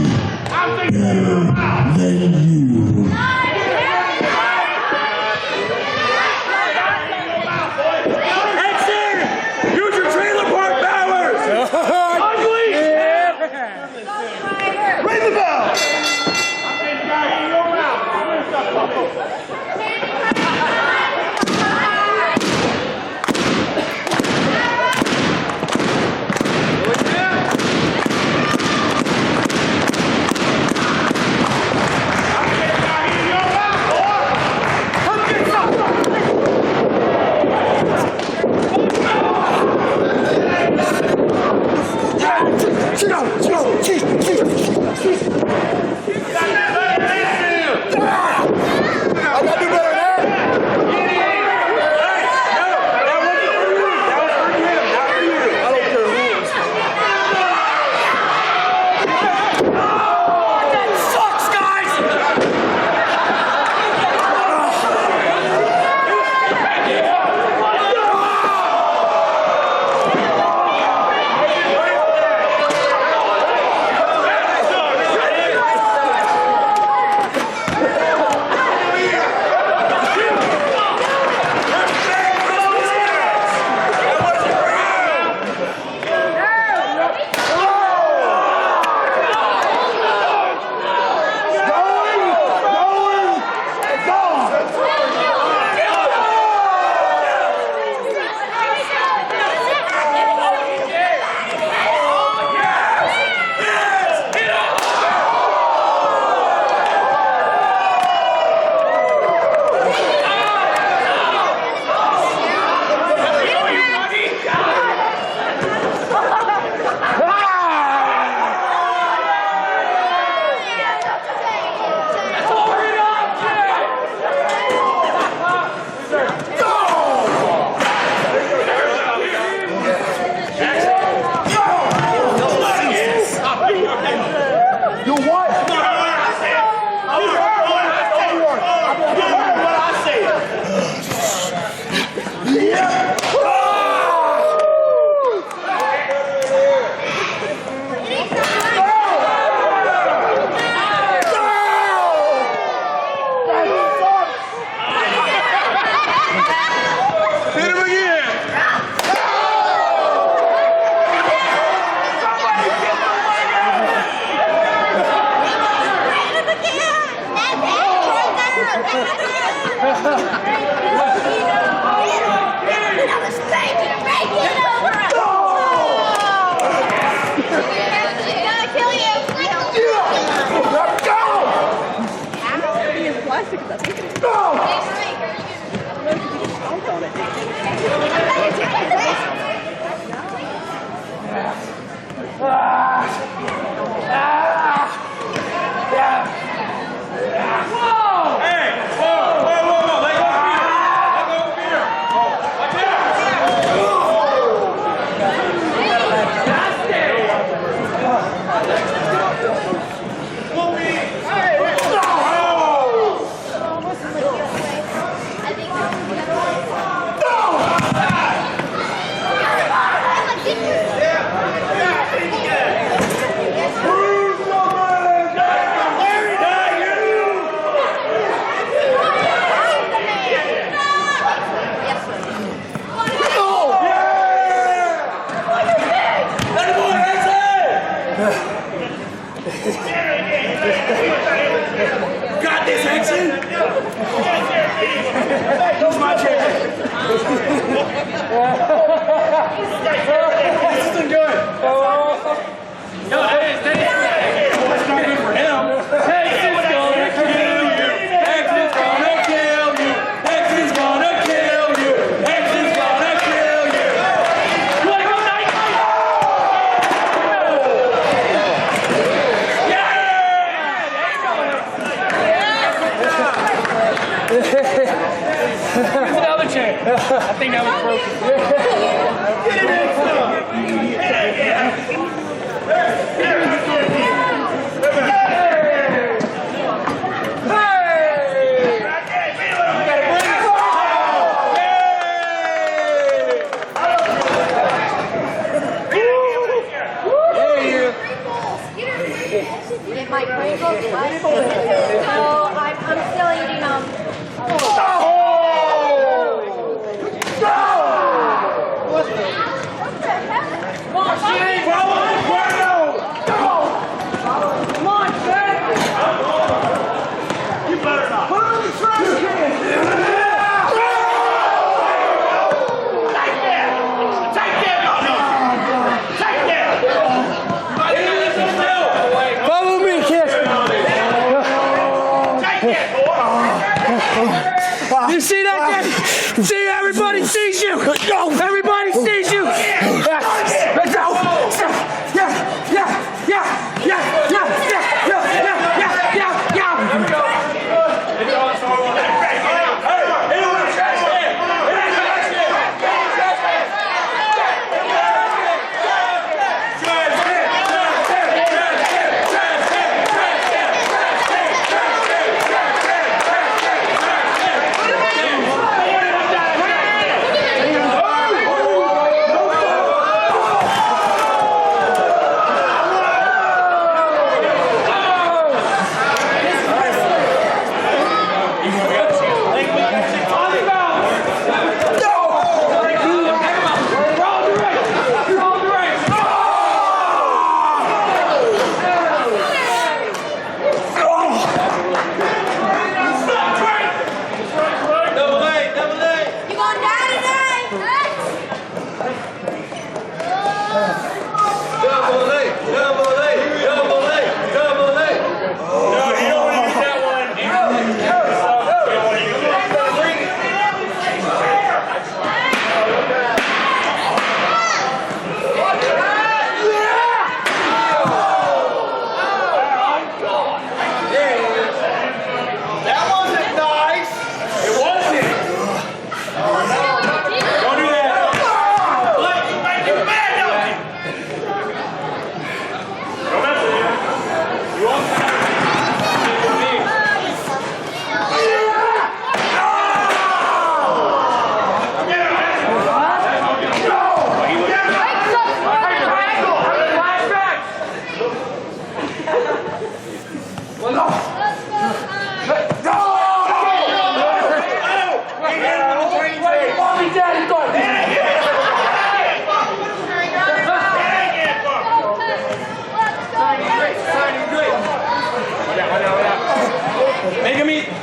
better than you. Hexxon! Use your trailer park powers! Ugly! Ring the bell! Here's another chair. I think that was broken. Get My crinkles, so I'm still eating them. Come on, Shane! You better not. Put him in the trash can! You see that, Daddy? See, everybody sees you. Everybody sees you. Let's go.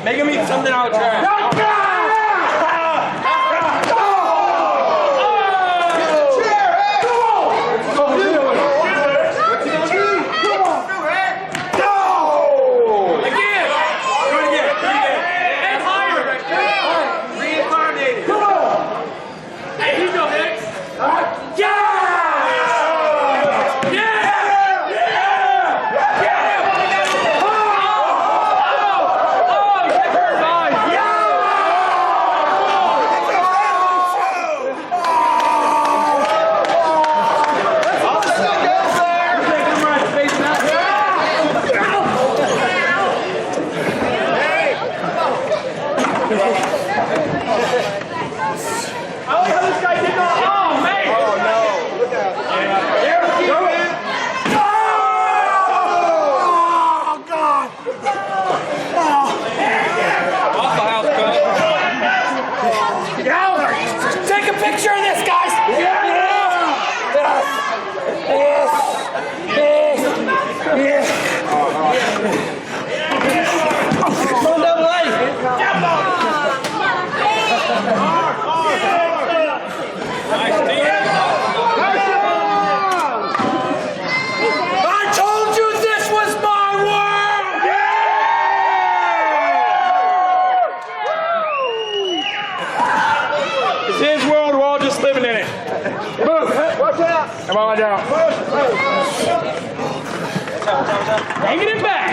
Make him eat something out of trash. Come on down. Hanging it back.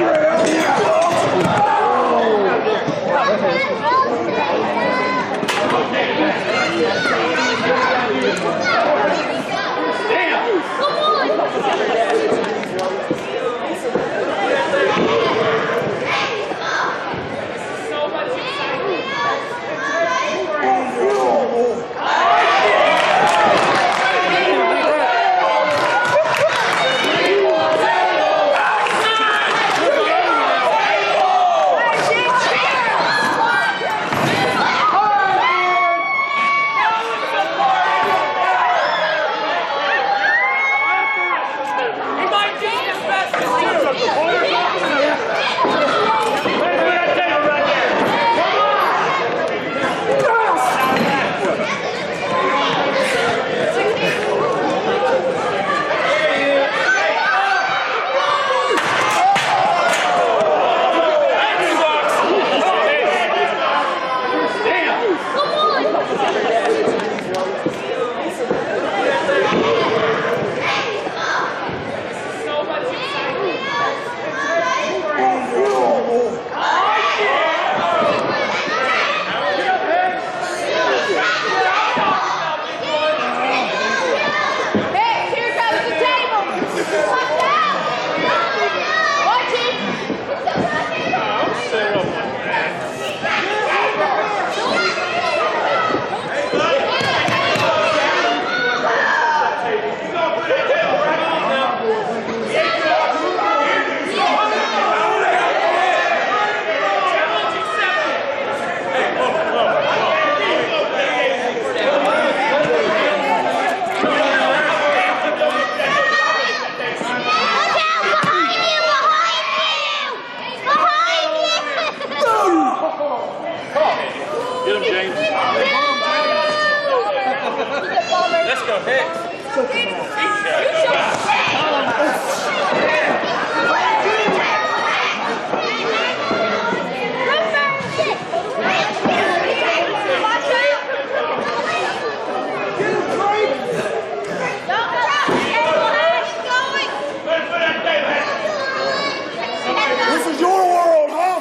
This is your world, huh?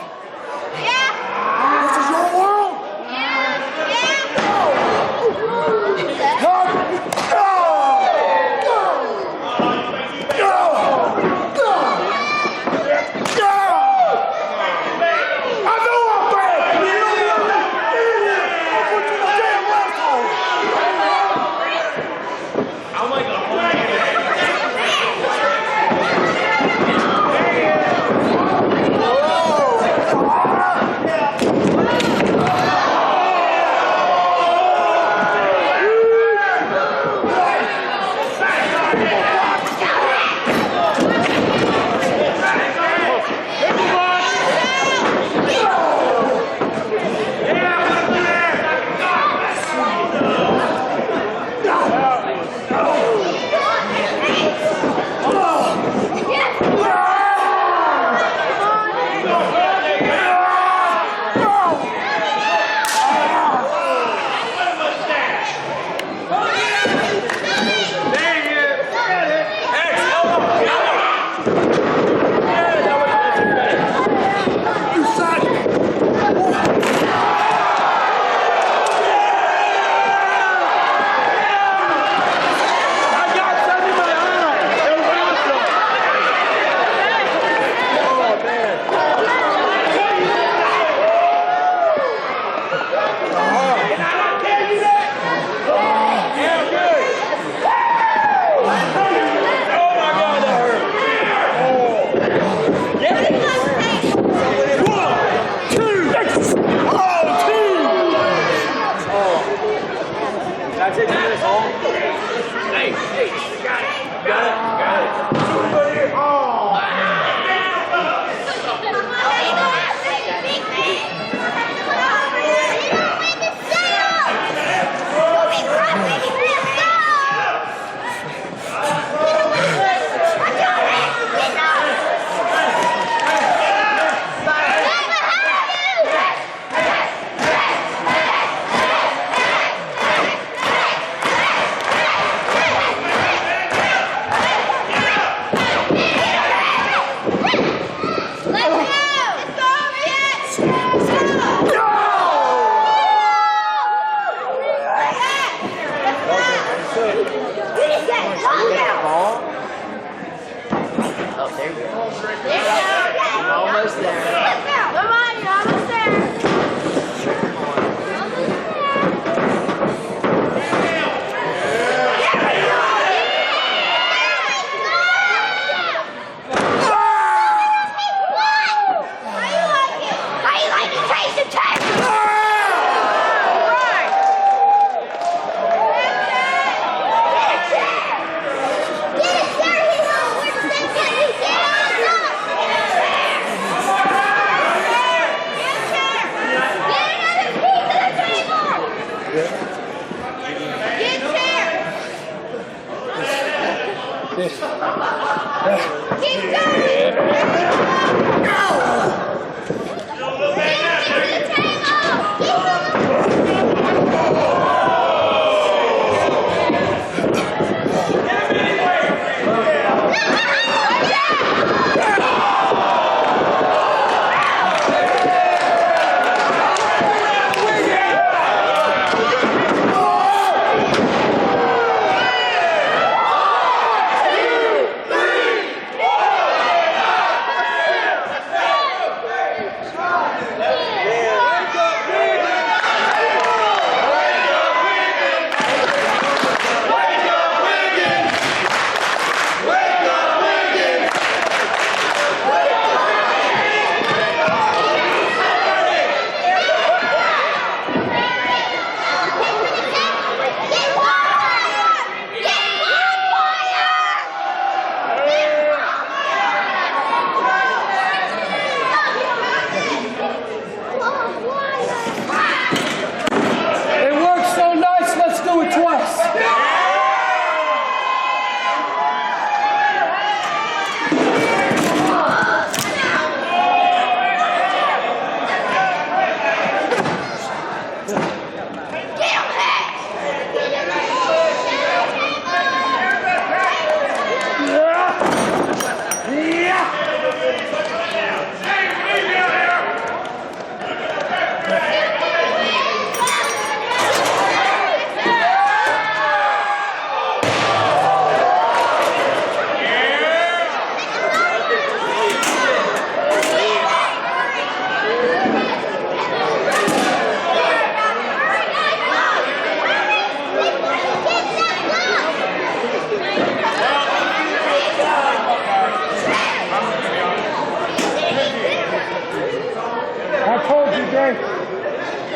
Yeah. This is your world? Yeah.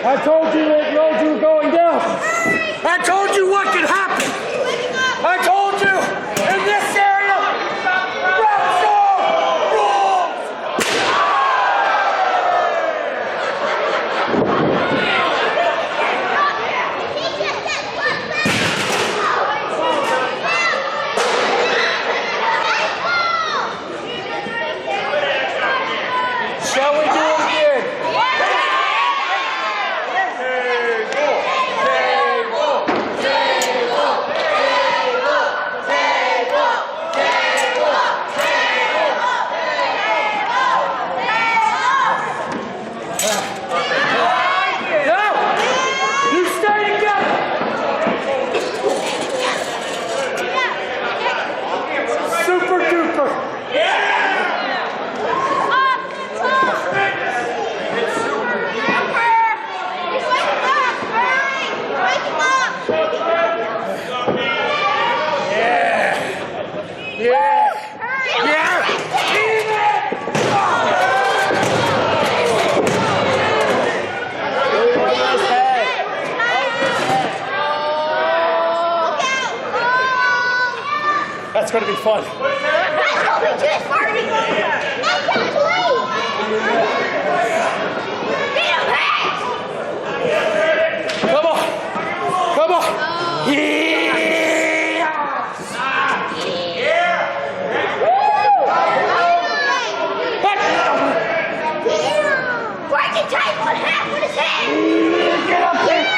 I told you that road you were going down. I told you what could happen. I told you in this area, Wrexham rules. Shall we do it again? You stay together. Super duper. That's going to be fun. That's going to be just party. Come on. Come on. Breaking table in half with his hand. Get up there.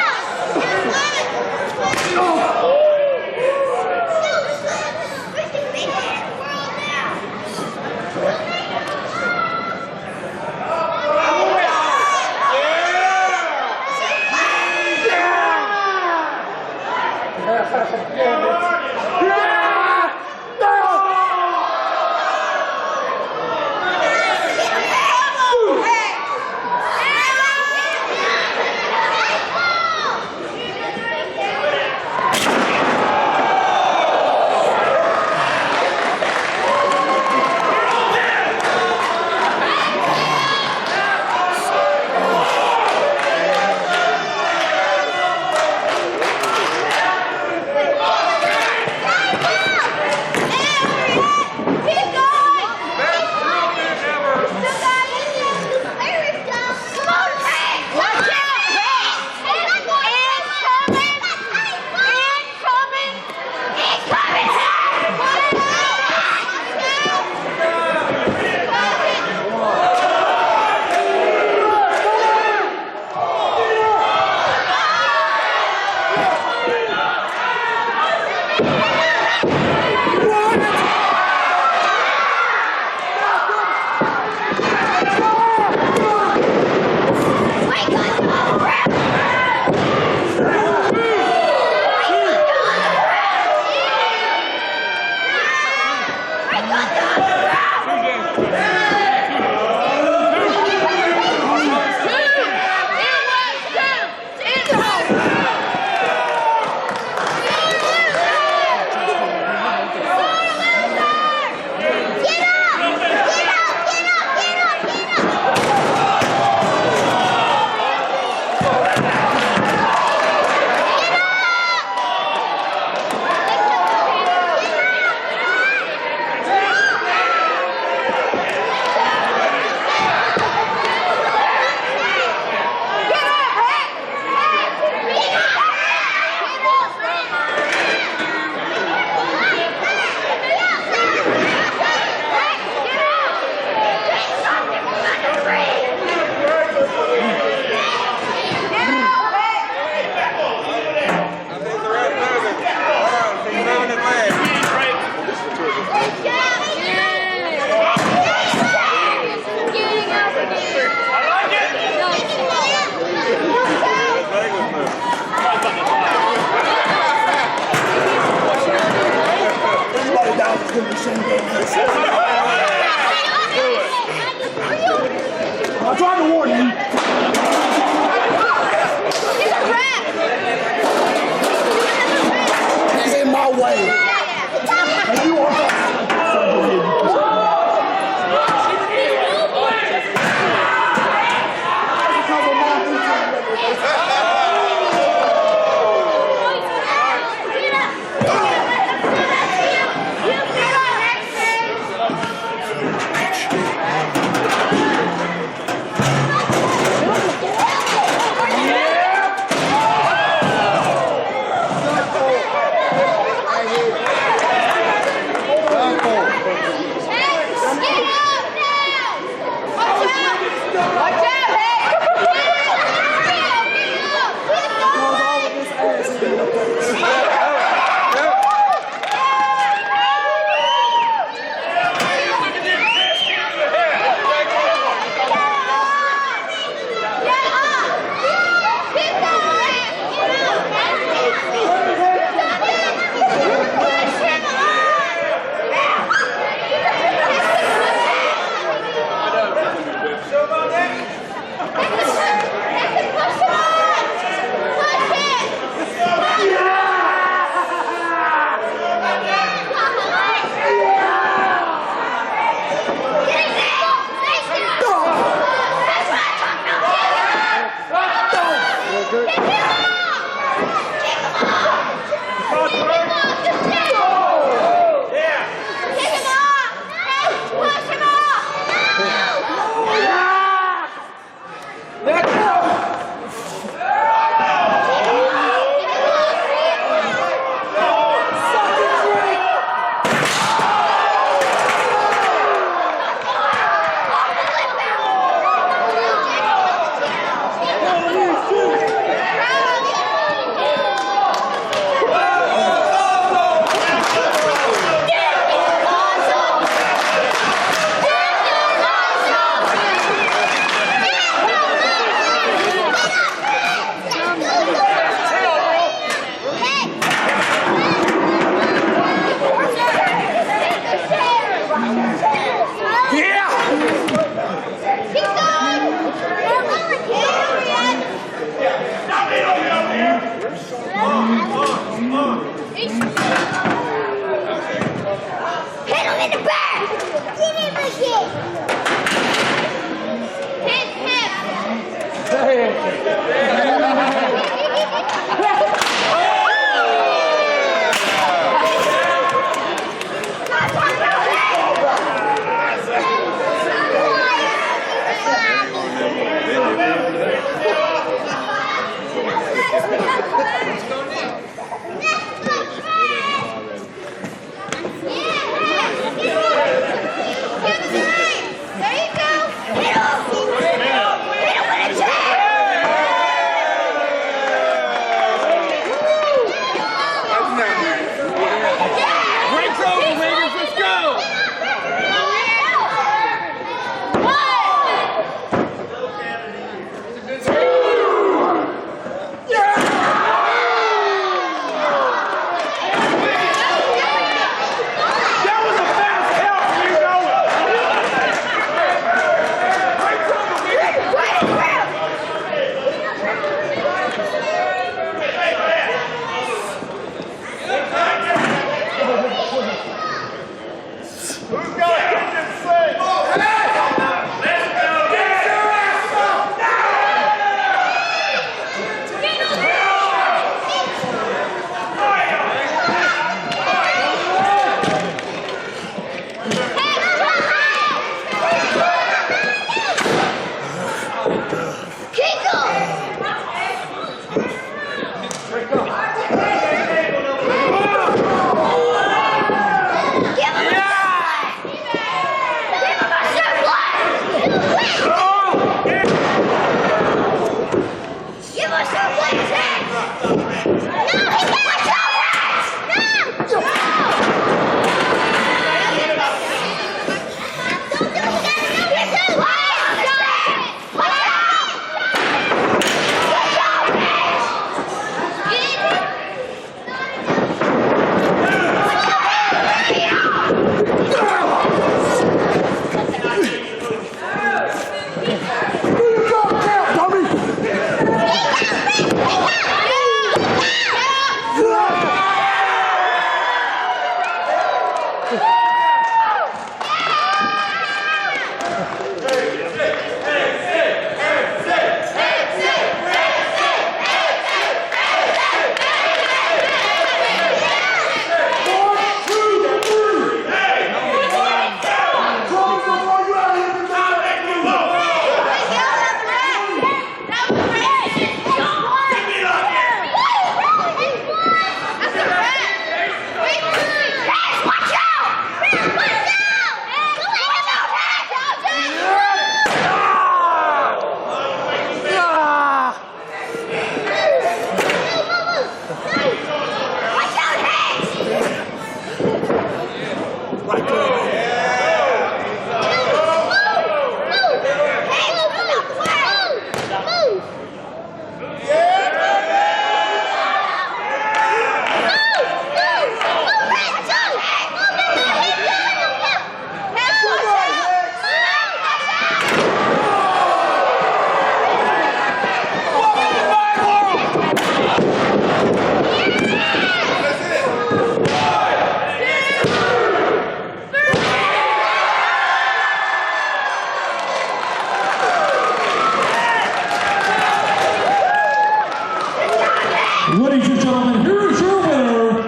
Ladies and gentlemen, here is your winner,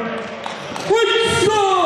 Hexxon!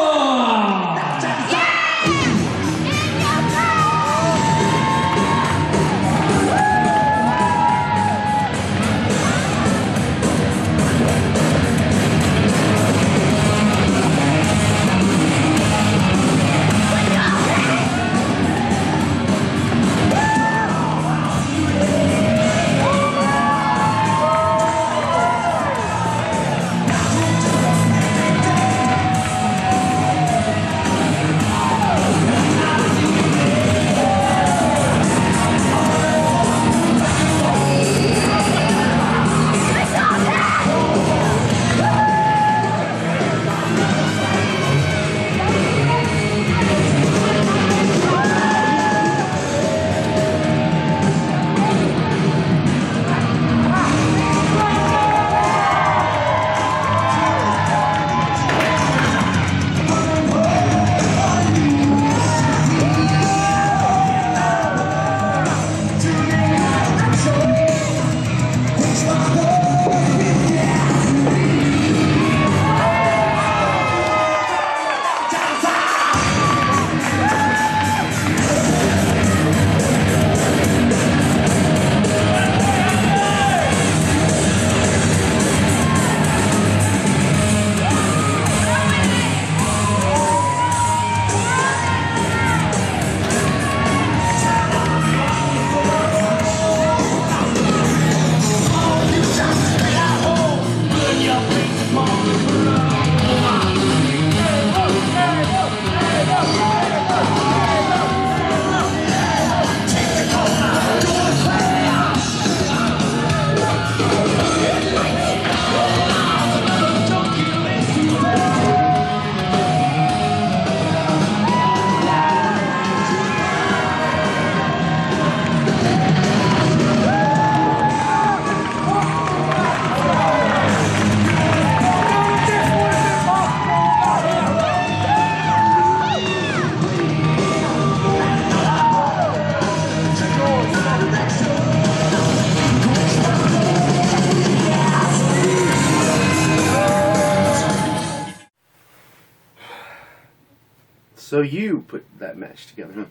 So you put that match together, huh?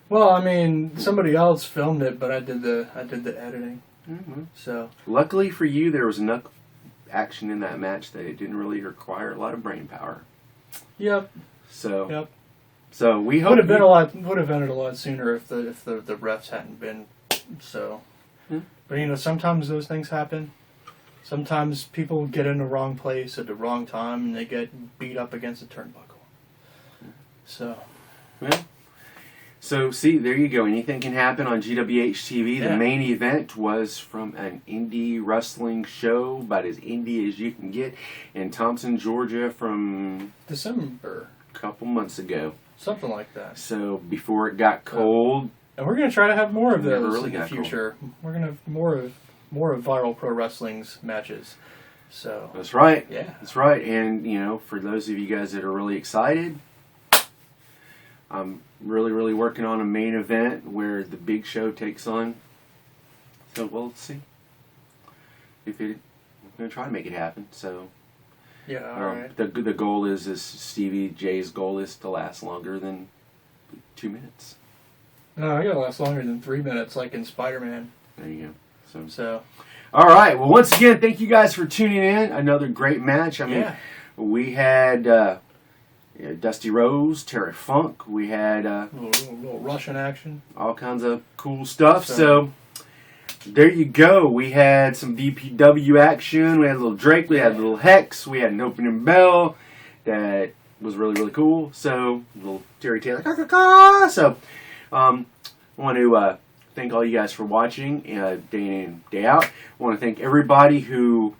Well, I mean, somebody else filmed it, but I did the editing. Mm-hmm. So luckily for you, there was enough action in that match that it didn't really require a lot of brain power. Yep. So yep. So we hope would have ended a lot sooner if the refs hadn't been so. Hmm. But you know, sometimes those things happen. Sometimes people get in the wrong place at the wrong time and they get beat up against a turnbuckle. So. Well, so see, there you go. Anything can happen on GWH TV. Yeah. The main event was from an indie wrestling show, about as indie as you can get, in Thompson, Georgia, from December. A couple months ago. Something like that. So before it got cold. And we're going to try to have more of Never those really in the got future. We're going to have more of Viral Pro Wrestling's matches. So That's right. Yeah. That's right. And, you know, for those of you guys that are really excited, I'm really working on a main event where the big show takes on. So, well, let's see. We're going to try to make it happen. So, yeah, all right. The goal is Stevie Jay's goal is to last longer than 2 minutes. No, I got to last longer than 3 minutes, like in Spider-Man. There you go. So. All right. Well, once again, thank you guys for tuning in. Another great match. I mean, Yeah. we had Dusty Rose, Terry Funk. We had a little Russian action. All kinds of cool stuff. So there you go. We had some VPW action. We had a little Drake. We had a little Hex. We had an opening bell that was really, really cool. So, little Terry Taylor. So, I want to thank all you guys for watching day in, day out. I want to thank everybody who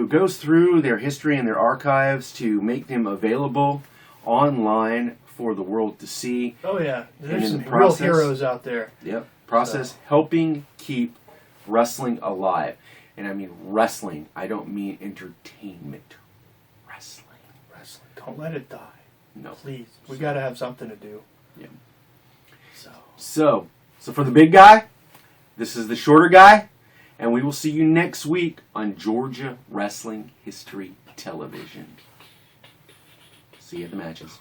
goes through their history and their archives to make them available online for the world to see. Oh, yeah. There's in some the process, real heroes out there. Yep. Process helping keep wrestling alive. And I mean wrestling. I don't mean entertainment. Wrestling. Don't let it die. No. Please. We got to have something to do. Yeah. So for the big guy, this is the shorter guy, and we will see you next week on Georgia Wrestling History Television. See you at the matches.